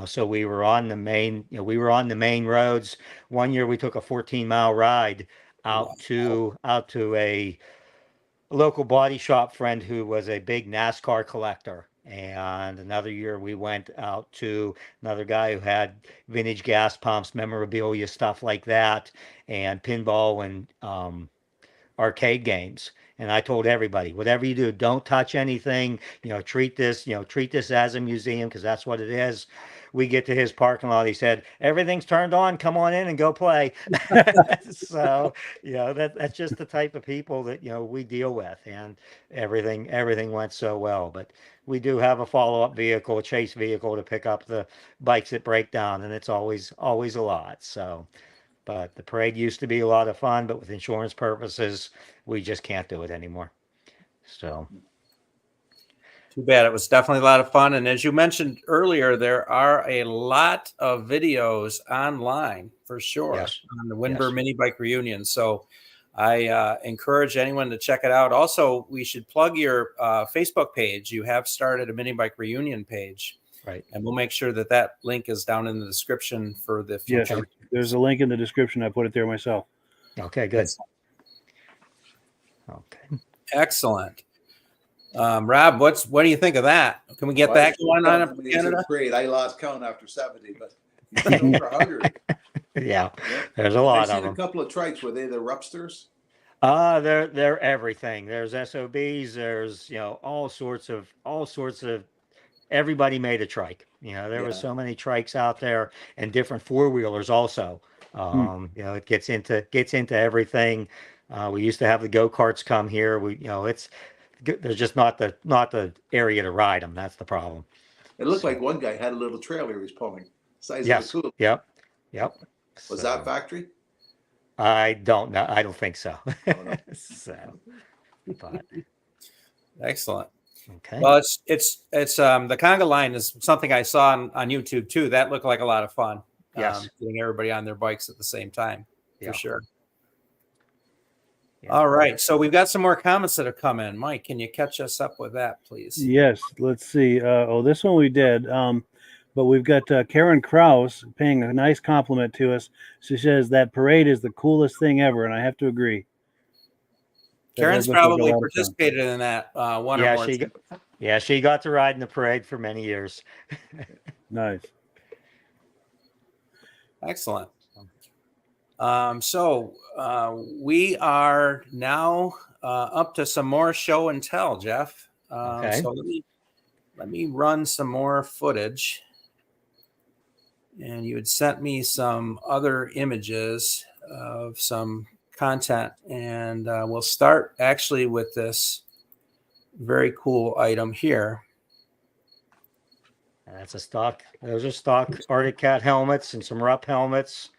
So we were on the main roads. One year we took a 14-mile ride out to a local body shop friend who was a big NASCAR collector. And another year we went out to another guy who had vintage gas pumps, memorabilia, stuff like that, and pinball and arcade games. And I told everybody, whatever you do, don't touch anything. Treat this as a museum, because that's what it is. We get to his parking lot. He said, "Everything's turned on. Come on in and go play." So, that's just the type of people that we deal with, and everything went so well. But we do have a follow-up vehicle, a chase vehicle, to pick up the bikes that break down, and it's always a lot. So. But the parade used to be a lot of fun, but with insurance purposes, we just can't do it anymore. So, Too bad. It was definitely a lot of fun. And as you mentioned earlier, there are a lot of videos online for sure yes, on the Windber yes, Minibike Reunion. So I encourage anyone to check it out. Also, we should plug your Facebook page. You have started a Minibike Reunion page. right. And we'll make sure that link is down in the description for the Yes, future. there's a link in the description. I put it there myself. Okay, good. Okay. Excellent. Rob, what do you think of that? Can we get Well, that going on in it's Canada? great. I lost count after 70, but it's over 100. Yeah, there's a lot I've of seen a them. couple of trikes. Were they the Rupsters? They're everything. There's SOBs. There's all sorts of. Everybody made a trike. There was Yeah. so many trikes out there, and different four-wheelers also. It gets into everything. We used to have the go-karts come here. There's just not the area to ride them. That's the problem. It looked like one guy had a little trailer he was pulling. Size Yes. of a coupe. Yep. Was So, that factory? I don't know. I don't think so. no. So, but Excellent. okay. Well, it's the conga line is something I saw on YouTube too. That looked like a lot of fun. Yes. Getting everybody on their bikes at the same time, Yeah. for sure. Yeah. All right, so we've got some more comments that have come in. Mike, can you catch us up with that, please? Yes, let's see. This one we did. But we've got Karen Kraus paying a nice compliment to us. She says that parade is the coolest thing ever, and I have to agree. Karen's That looks like a probably lot of fun. participated in that one or Yeah, more. she got to ride in the parade for many years. Nice. Excellent. So we are now up to some more show and tell, Jeff. Okay. So let me run some more footage. And you had sent me some other images of some content, and we'll start actually with this very cool item here. Those are stock Arctic Cat helmets and some Rupp helmets.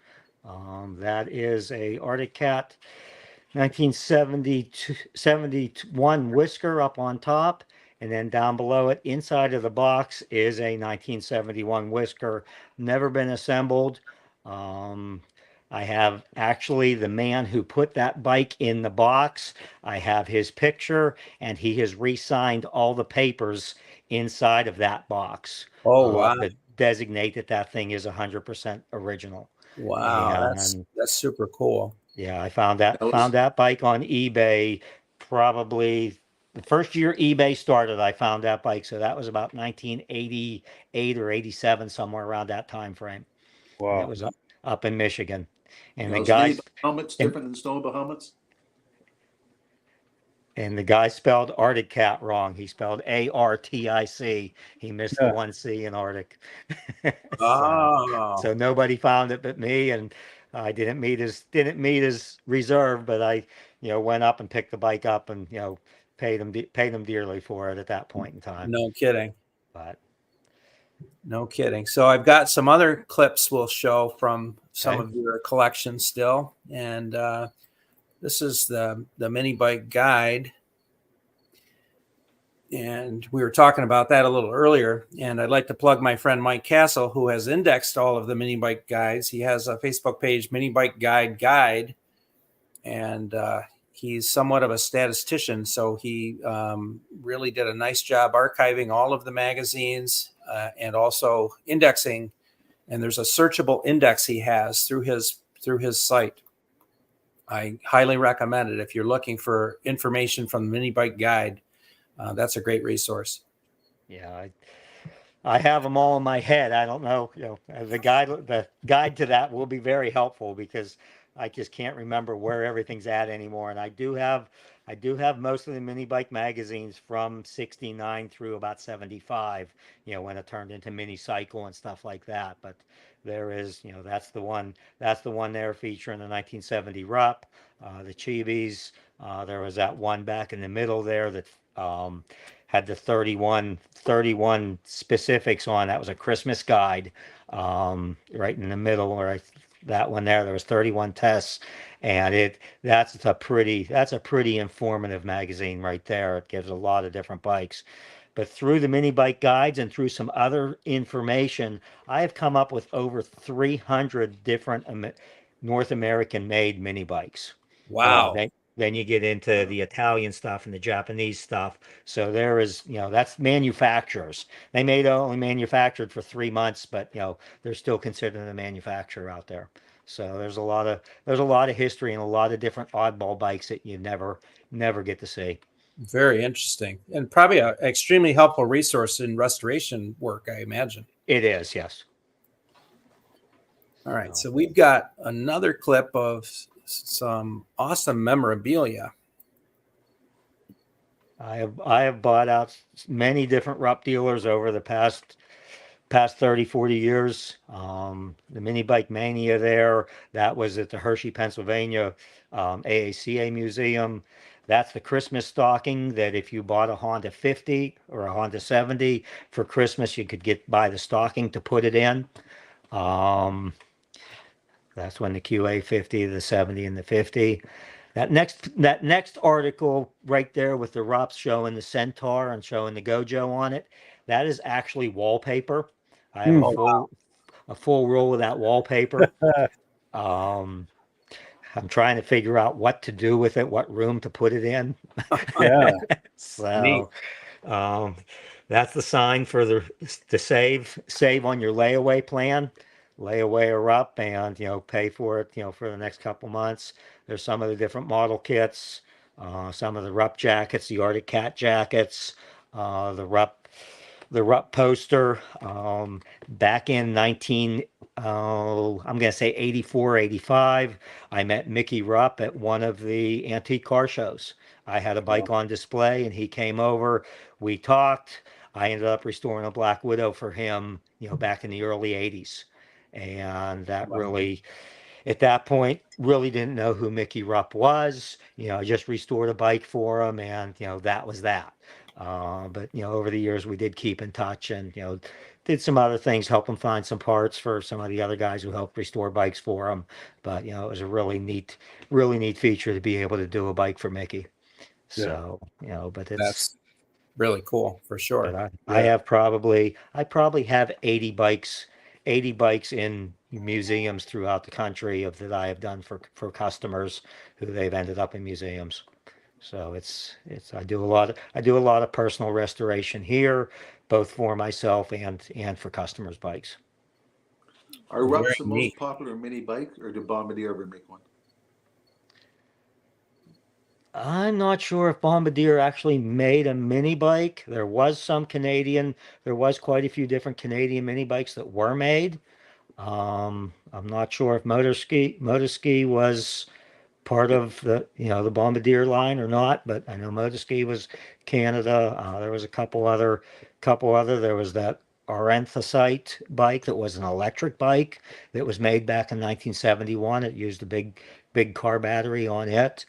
That is a Arctic Cat 1971 whisker up on top. And then down below it, inside of the box, is a 1971 whisker. Never been assembled. I have actually the man who put that bike in the box. I have his picture, and he has re-signed all the papers inside of that box. Oh, wow. To designate that thing is 100% original. Wow, And that's super cool. yeah, I found that bike on eBay probably the first year eBay started. I found that bike, so that was about 1988 or 87, somewhere around that time frame. Wow. And it was up in Michigan, and the Those guy mini helmets different than snowmobile helmets. And the guy spelled Arctic Cat wrong. He spelled ARTIC. He missed the one C in Arctic. So nobody found it but me, and I didn't meet his reserve, but I went up and picked the bike up and paid them dearly for it at that point in time. No kidding. But No kidding. So I've got some other clips we'll show from some okay. of your collection still. And this is the mini bike guide. And we were talking about that a little earlier. And I'd like to plug my friend Mike Castle, who has indexed all of the mini bike guides. He has a Facebook page, Mini Bike Guide. And he's somewhat of a statistician. So he really did a nice job archiving all of the magazines and also indexing. And there's a searchable index he has through his site. I highly recommend it if you're looking for information from the Mini Bike Guide. That's a great resource. Yeah, I have them all in my head. I don't know, the guide to that will be very helpful because I just can't remember where everything's at anymore. And I do have most of the mini bike magazines from 69 through about 75, when it turned into Mini Cycle and stuff like that. But there is, that's the one there featuring the 1970 Rupp, the Chibis. There was that one back in the middle there that had the 31 specifics on. That was a Christmas guide, right in the middle, or that one there. There was 31 tests, and that's a pretty informative magazine right there. It gives a lot of different bikes. But through the mini bike guides and through some other information, I have come up with over 300 different North American made mini bikes. Wow. Then you get into the Italian stuff and the Japanese stuff. So there is, that's manufacturers. They may only manufactured for 3 months, but they're still considered a manufacturer out there. So there's a lot of history and a lot of different oddball bikes that you never get to see. Very interesting, and probably an extremely helpful resource in restoration work, I imagine. It is, yes. All right, so we've got another clip of some awesome memorabilia. I have bought out many different Rupp dealers over the past 30, 40 years. The Mini Bike Mania there, that was at the Hershey, Pennsylvania AACA Museum. That's the Christmas stocking that if you bought a Honda 50 or a Honda 70 for Christmas, you could buy the stocking to put it in. That's when the QA 50, the 70, and the 50. That next article right there with the Rupps showing the Centaur and showing the Gojo on it, that is actually wallpaper. I have a full roll of that wallpaper. I'm trying to figure out what to do with it, what room to put it in. Yeah. So that's the sign for to save on your layaway plan. Layaway or up and pay for it for the next couple months. There's some of the different model kits, some of the Rupp jackets, the Arctic Cat jackets, the Rupp poster. Back in I'm gonna say 84, 85, I met Mickey Rupp at one of the antique car shows. I had a bike on display and he came over, we talked. I ended up restoring a Black Widow for him, back in the early 80s. And that really, at that point, really didn't know who Mickey Rupp was. I just restored a bike for him, and that was that. But over the years, we did keep in touch, and did some other things, help him find some parts for some of the other guys who helped restore bikes for him. But it was a really neat feature to be able to do a bike for Mickey. So but that's really cool for sure. But I probably have 80 bikes in museums throughout the country that I have done for customers who they've ended up in museums. So I do a lot of personal restoration here, both for myself and for customers' bikes. Are Rupps the Very neat. most popular mini bike, or did Bombardier ever make one? I'm not sure if Bombardier actually made a mini bike. There was quite a few different Canadian mini bikes that were made. I'm not sure if Motorski was part of the Bombardier line or not, but I know Motorski was Canada. There was a couple other. There was that Aranthocyte bike that was an electric bike that was made back in 1971. It used a big car battery on it.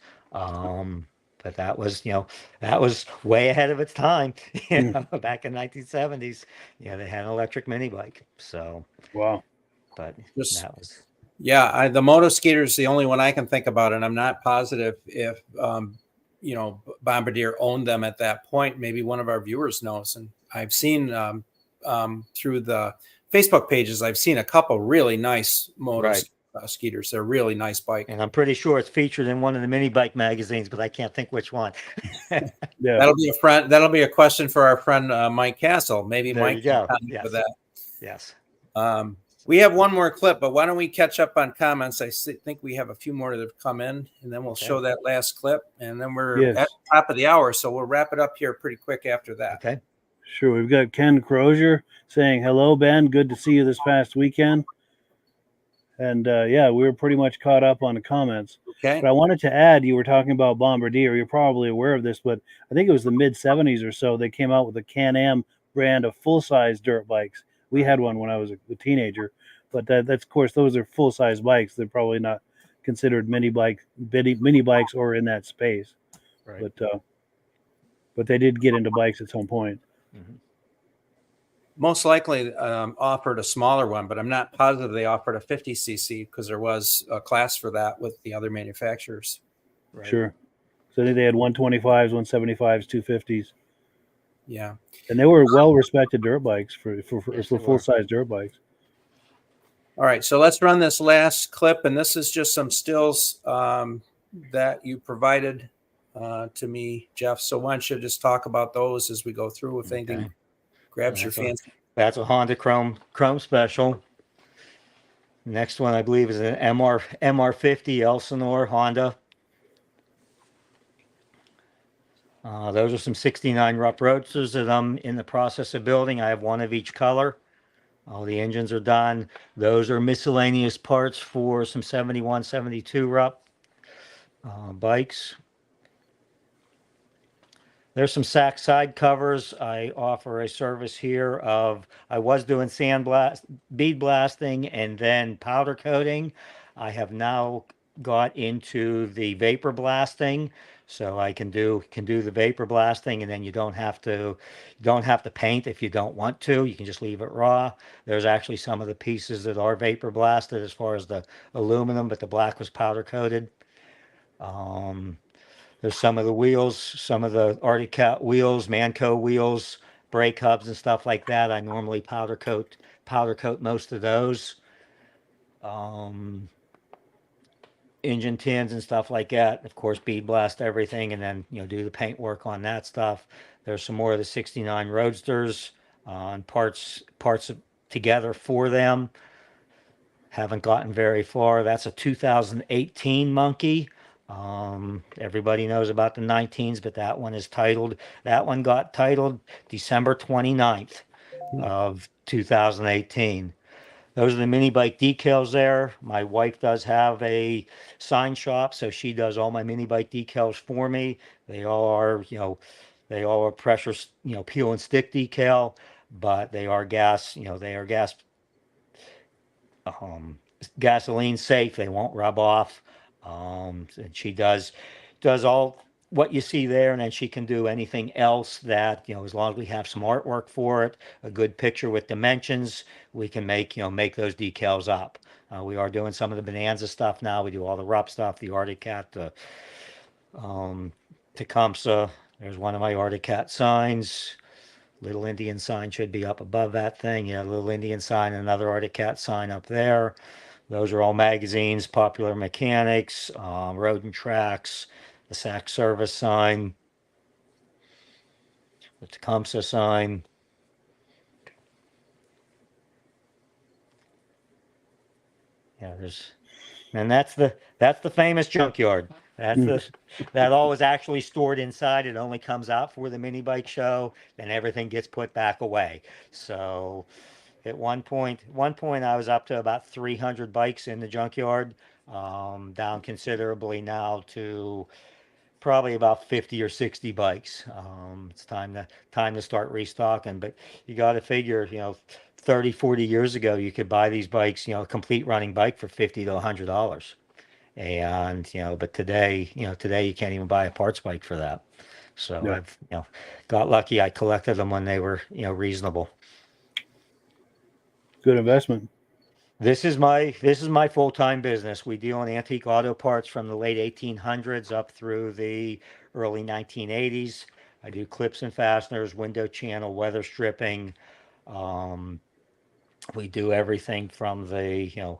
But but that was, that was way ahead of its time. Mm. Back in 1970s, they had an electric mini bike. So, Wow. but Just that was yeah, the moto scooter is the only one I can think about, and I'm not positive if Bombardier owned them at that point. Maybe one of our viewers knows, and I've seen through the Facebook pages, I've seen a couple really nice moto right. scooters. They're a really nice bike. And I'm pretty sure it's featured in one of the mini bike magazines, but I can't think which one. Yeah. That'll be a question for our friend Mike Castle. Maybe There Mike you can go. comment Yes. with that. Yes. We have one more clip, but why don't we catch up on comments? I think we have a few more that have come in, and then we'll show that last clip, and then we're Yes. at the top of the hour, so we'll wrap it up here pretty quick after that. Okay. Sure. We've got Ken Crozier saying, hello, Ben. Good to see you this past weekend. And yeah, we were pretty much caught up on the comments. Okay. But I wanted to add, you were talking about Bombardier. You're probably aware of this, but I think it was the mid 70s or so. They came out with a Can-Am brand of full-size dirt bikes. We had one when I was a teenager, but that's of course those are full-size bikes. They're probably not considered mini bikes or in that space. Right. But they did get into bikes at some point. Mm-hmm. Most likely offered a smaller one, but I'm not positive they offered a 50cc because there was a class for that with the other manufacturers. Right. Sure. So they had 125s, 175s, 250s. Yeah. And they were well-respected dirt bikes for full-size dirt bikes. All right, so let's run this last clip, and this is just some stills that you provided to me, Jeff. So why don't you just talk about those as we go through if anything grabs your fancy. That's a Honda Chrome Special. Next one, I believe, is an MR50 Elsinore Honda. Those are some 69 Rupp Roadsters that I'm in the process of building. I have one of each color. All the engines are done. Those are miscellaneous parts for some 71, 72 Rupp bikes. There's some SAC side covers. I offer a service here I was doing bead blasting and then powder coating. I have now got into the vapor blasting, so I can do the vapor blasting, and then you don't have to paint if you don't want to. You can just leave it raw. There's actually some of the pieces that are vapor blasted as far as the aluminum, but the black was powder coated. There's some of the wheels, some of the Arctic Cat wheels, Manco wheels, brake hubs and stuff like that. I normally powder coat most of those. Engine tins and stuff like that. Of course, bead blast everything, and then do the paint work on that stuff. There's some more of the 69 Roadsters on parts together for them. Haven't gotten very far. That's a 2018 Monkey. Everybody knows about the 19s, but that one got titled December 29th of 2018. Those are the mini bike decals there. My wife does have a sign shop, so she does all my mini bike decals for me. They all are pressure, peel and stick decal, but they are gasoline safe. They won't rub off. And she does all what you see there, and then she can do anything else that, as long as we have some artwork for it, a good picture with dimensions, we can make those decals up. We are doing some of the Bonanza stuff now. We do all the Rupp stuff, the Arctic Cat, the Tecumseh. There's one of my Arctic Cat signs. Little Indian sign should be up above that thing. Yeah, Little Indian sign, another Arctic Cat sign up there. Those are all magazines, Popular Mechanics, Road and Tracks, the SAC service sign, the Tecumseh sign. Yeah, that's the famous junkyard. That all is actually stored inside. It only comes out for the mini bike show, then everything gets put back away. So at one point I was up to about 300 bikes in the junkyard, down considerably now to probably about 50 or 60 bikes. It's time to start restocking, but you got to figure, 30, 40 years ago, you could buy these bikes, a complete running bike for $50 to $100. And, but today you can't even buy a parts bike for that. So Yeah. I've, got lucky. I collected them when they were, reasonable. Good investment. This is my full-time business. We deal in antique auto parts from the late 1800s up through the early 1980s. I do clips and fasteners, window channel, weather stripping. Um, we do everything from the,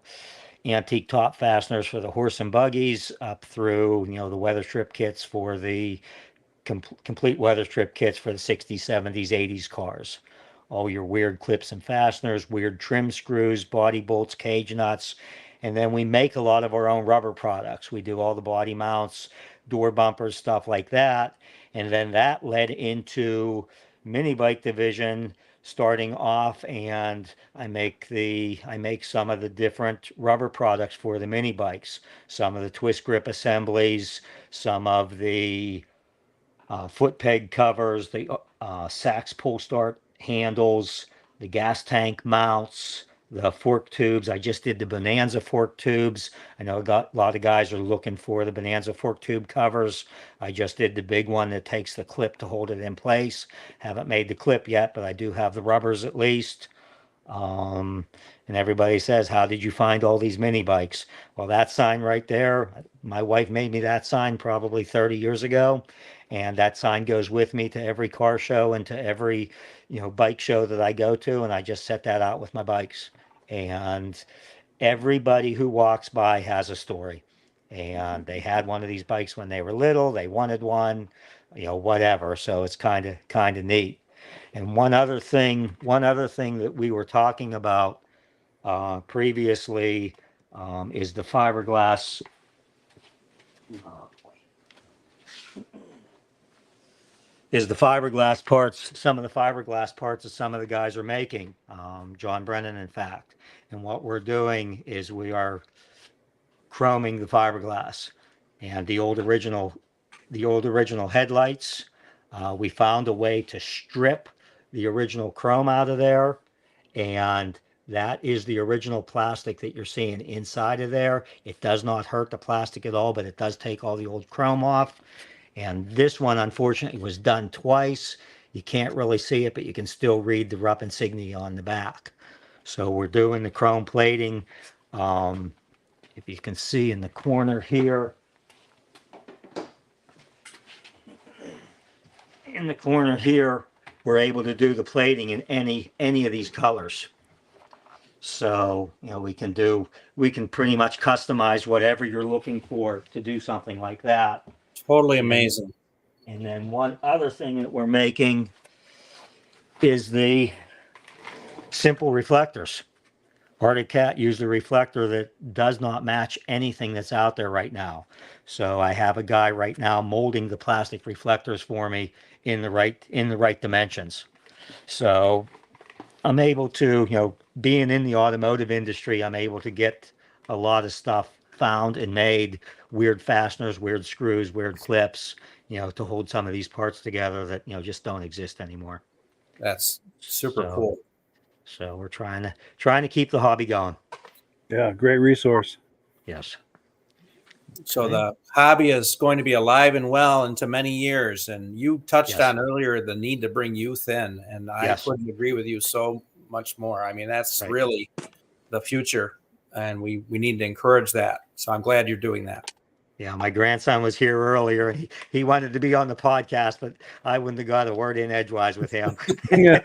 antique top fasteners for the horse and buggies up through, the weather strip kits for the complete weather strip kits for the 60s, 70s, 80s cars. All your weird clips and fasteners, weird trim screws, body bolts, cage nuts. And then we make a lot of our own rubber products. We do all the body mounts, door bumpers, stuff like that. And then that led into mini bike division starting off, and I make some of the different rubber products for the mini bikes, some of the twist grip assemblies, some of the foot peg covers, the Sachs pull start handles, the gas tank mounts, the fork tubes. I just did the Bonanza fork tubes. I know a lot of guys are looking for the Bonanza fork tube covers. I just did the big one that takes the clip to hold it in place. Haven't made the clip yet, but I do have the rubbers at least. Um, and everybody says, how did you find all these mini bikes? Well, that sign right there, my wife made me that sign probably 30 years ago. And that sign goes with me to every car show and to every, bike show that I go to. And I just set that out with my bikes. And everybody who walks by has a story. And they had one of these bikes when they were little, they wanted one, whatever. So it's kind of neat. And one other thing that we were talking about previously is the fiberglass. Is the fiberglass parts, some of the fiberglass parts that some of the guys are making, John Brennan, in fact. And what we're doing is we are chroming the fiberglass and the old original headlights. We found a way to strip the original chrome out of there, and that is the original plastic that you're seeing inside of there. It does not hurt the plastic at all, but it does take all the old chrome off. And this one, unfortunately, was done twice. You can't really see it, but you can still read the Rupp insignia on the back. So we're doing the chrome plating. If you can see in the corner here, we're able to do the plating in any of these colors. So, we can pretty much customize whatever you're looking for to do something like that. Totally amazing. And then one other thing that we're making is the simple reflectors. Arctic Cat used a reflector that does not match anything that's out there right now. So I have a guy right now molding the plastic reflectors for me in the right dimensions. So I'm able to, being in the automotive industry, I'm able to get a lot of stuff found and made, weird fasteners, weird screws, weird clips, to hold some of these parts together that, just don't exist anymore. That's super cool. So we're trying to keep the hobby going. Yeah, great resource. Yes. So Okay. the hobby is going to be alive and well into many years. And you touched Yes. on earlier the need to bring youth in, and I Yes. couldn't agree with you so much more. I mean, that's Right. really the future, and we need to encourage that. So I'm glad you're doing that. Yeah, my grandson was here earlier. He wanted to be on the podcast, but I wouldn't have got a word in edgewise with him. Yeah.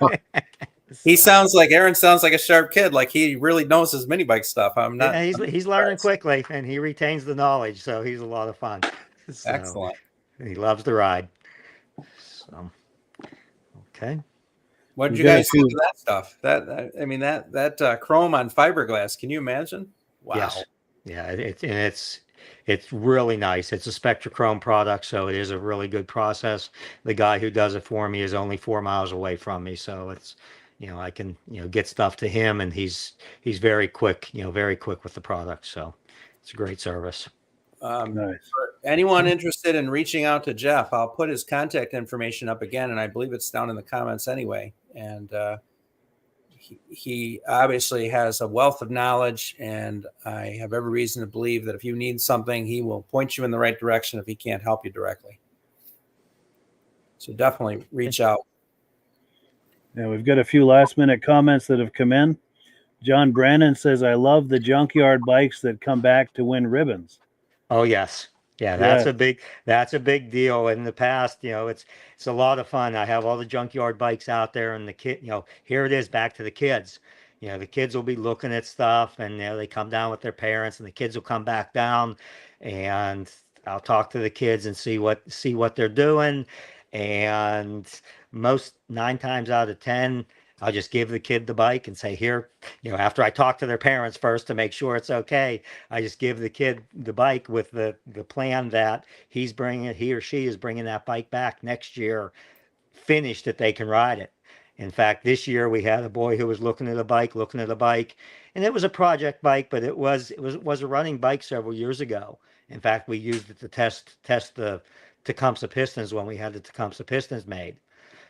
Aaron sounds like a sharp kid. Like he really knows his mini bike stuff. Yeah, he's learning quickly, and he retains the knowledge, so he's a lot of fun. So, excellent. He loves to ride. So, okay. What did you guys think of that stuff? That chrome on fiberglass. Can you imagine? Wow. Yes. Yeah, it's really nice. It's a Spectrachrome product, so it is a really good process. The guy who does it for me is only 4 miles away from me, so it's, I can, get stuff to him, and he's very quick, very quick with the product. So it's a great service. Nice. For anyone interested in reaching out to Jeff, I'll put his contact information up again, and I believe it's down in the comments anyway. And he obviously has a wealth of knowledge, and I have every reason to believe that if you need something, he will point you in the right direction if he can't help you directly. So definitely reach out. Yeah, we've got a few last-minute comments that have come in. John Brannon says, I love the junkyard bikes that come back to win ribbons. Oh yes. Yeah, Yeah. that's a big deal. In the past, it's a lot of fun. I have all the junkyard bikes out there, and the kid, here it is back to the kids. The kids will be looking at stuff, and they come down with their parents, and the kids will come back down, and I'll talk to the kids and see what they're doing. And most 9 times out of 10, I'll just give the kid the bike and say, here, after I talk to their parents first to make sure it's okay, I just give the kid the bike with the plan that he or she is bringing that bike back next year, finished, that they can ride it. In fact, this year we had a boy who was looking at a bike, and it was a project bike, but it was a running bike several years ago. In fact, we used it to test the Tecumseh Pistons when we had the Tecumseh Pistons made.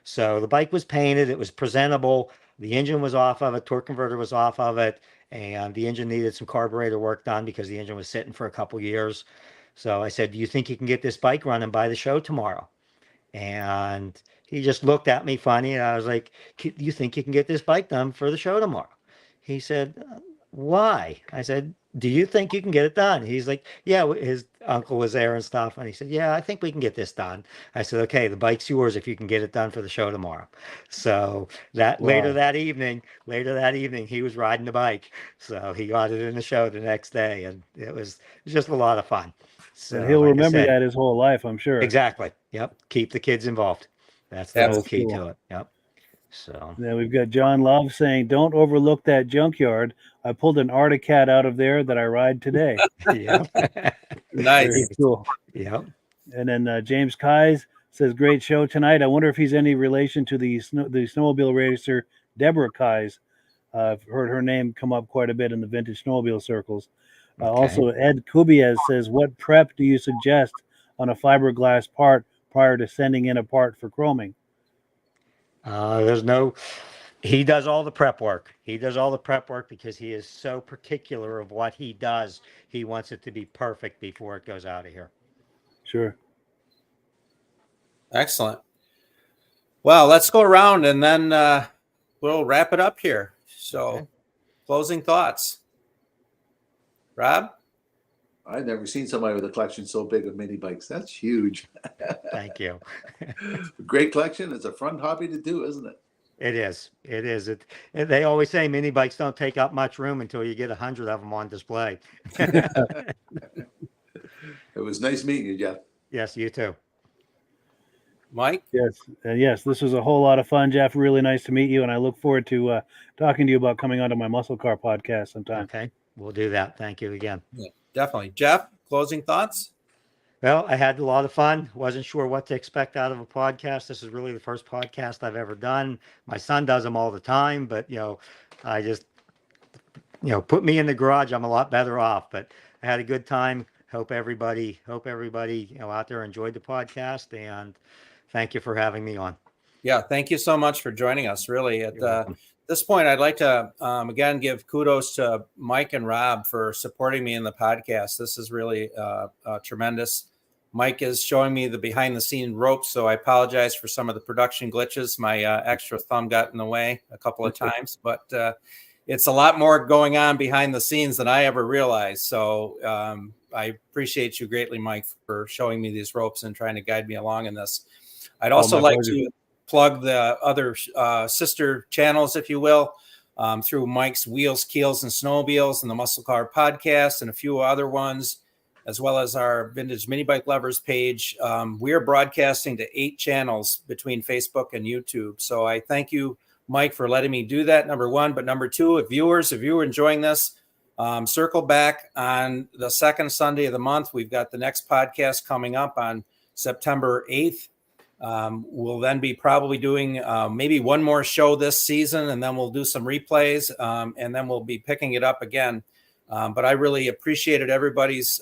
So the bike was painted, it was presentable, the engine was off of it, torque converter was off of it, and the engine needed some carburetor work done because the engine was sitting for a couple years. So I said, do you think you can get this bike running by the show tomorrow? And he just looked at me funny, and I was like, do you think you can get this bike done for the show tomorrow? He said, why? I said, do you think you can get it done? He's like, yeah, his uncle was there and stuff. And he said, yeah, I think we can get this done. I said, okay, the bike's yours if you can get it done for the show tomorrow. So later that evening, he was riding the bike. So he got it in the show the next day, and it was just a lot of fun. So and he'll remember that his whole life, I'm sure. Exactly. Yep. Keep the kids involved. That's the whole key to it. Yep. So then we've got John Love saying, don't overlook that junkyard. I pulled an Arctic Cat out of there that I ride today. Yeah. Nice. Very cool. Yep. And then James Kais says, great show tonight. I wonder if he's any relation to the snowmobile racer Deborah Kais. I've heard her name come up quite a bit in the vintage snowmobile circles. Okay. Also, Ed Kubiez says, what prep do you suggest on a fiberglass part prior to sending in a part for chroming? He does all the prep work. He does all the prep work because he is so particular of what he does. He wants it to be perfect before it goes out of here. Sure. Excellent. Well, let's go around and then we'll wrap it up here. So, okay. Closing thoughts. Rob? I've never seen somebody with a collection so big of mini bikes. That's huge. Thank you. Great collection. It's a fun hobby to do, isn't it? It is. It is. They always say mini bikes don't take up much room until you get 100 of them on display. It was nice meeting you, Jeff. Yes, you too. Mike? Yes, this was a whole lot of fun, Jeff. Really nice to meet you, and I look forward to talking to you about coming onto my Muscle Car podcast sometime. Okay, we'll do that. Thank you again. Yeah, definitely. Jeff, closing thoughts? Well, I had a lot of fun. Wasn't sure what to expect out of a podcast. This is really the first podcast I've ever done. My son does them all the time, but I just put me in the garage. I'm a lot better off. But I had a good time. Hope everybody out there enjoyed the podcast, and thank you for having me on. Yeah, thank you so much for joining us. Really, at this point, I'd like to again give kudos to Mike and Rob for supporting me in the podcast. This is really tremendous. Mike is showing me the behind-the-scene ropes, so I apologize for some of the production glitches. My extra thumb got in the way a couple of times, but it's a lot more going on behind the scenes than I ever realized. So I appreciate you greatly, Mike, for showing me these ropes and trying to guide me along in this. I'd also like to plug the other sister channels, if you will, through Mike's Wheels, Keels, and Snowmobiles and the Muscle Car podcast and a few other ones, as well as our Vintage Minibike Lovers page. We are broadcasting to 8 channels between Facebook and YouTube. So I thank you, Mike, for letting me do that, number one. But number two, if you are enjoying this, circle back on the second Sunday of the month. We've got the next podcast coming up on September 8th. We'll then be probably doing maybe one more show this season, and then we'll do some replays, and then we'll be picking it up again. But I really appreciated everybody's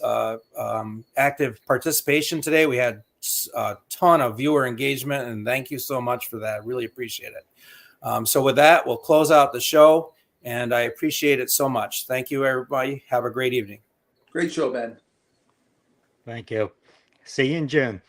active participation today. We had a ton of viewer engagement, and thank you so much for that. I really appreciate it. So with that, we'll close out the show, and I appreciate it so much. Thank you, everybody. Have a great evening. Great show, Ben. Thank you. See you in June.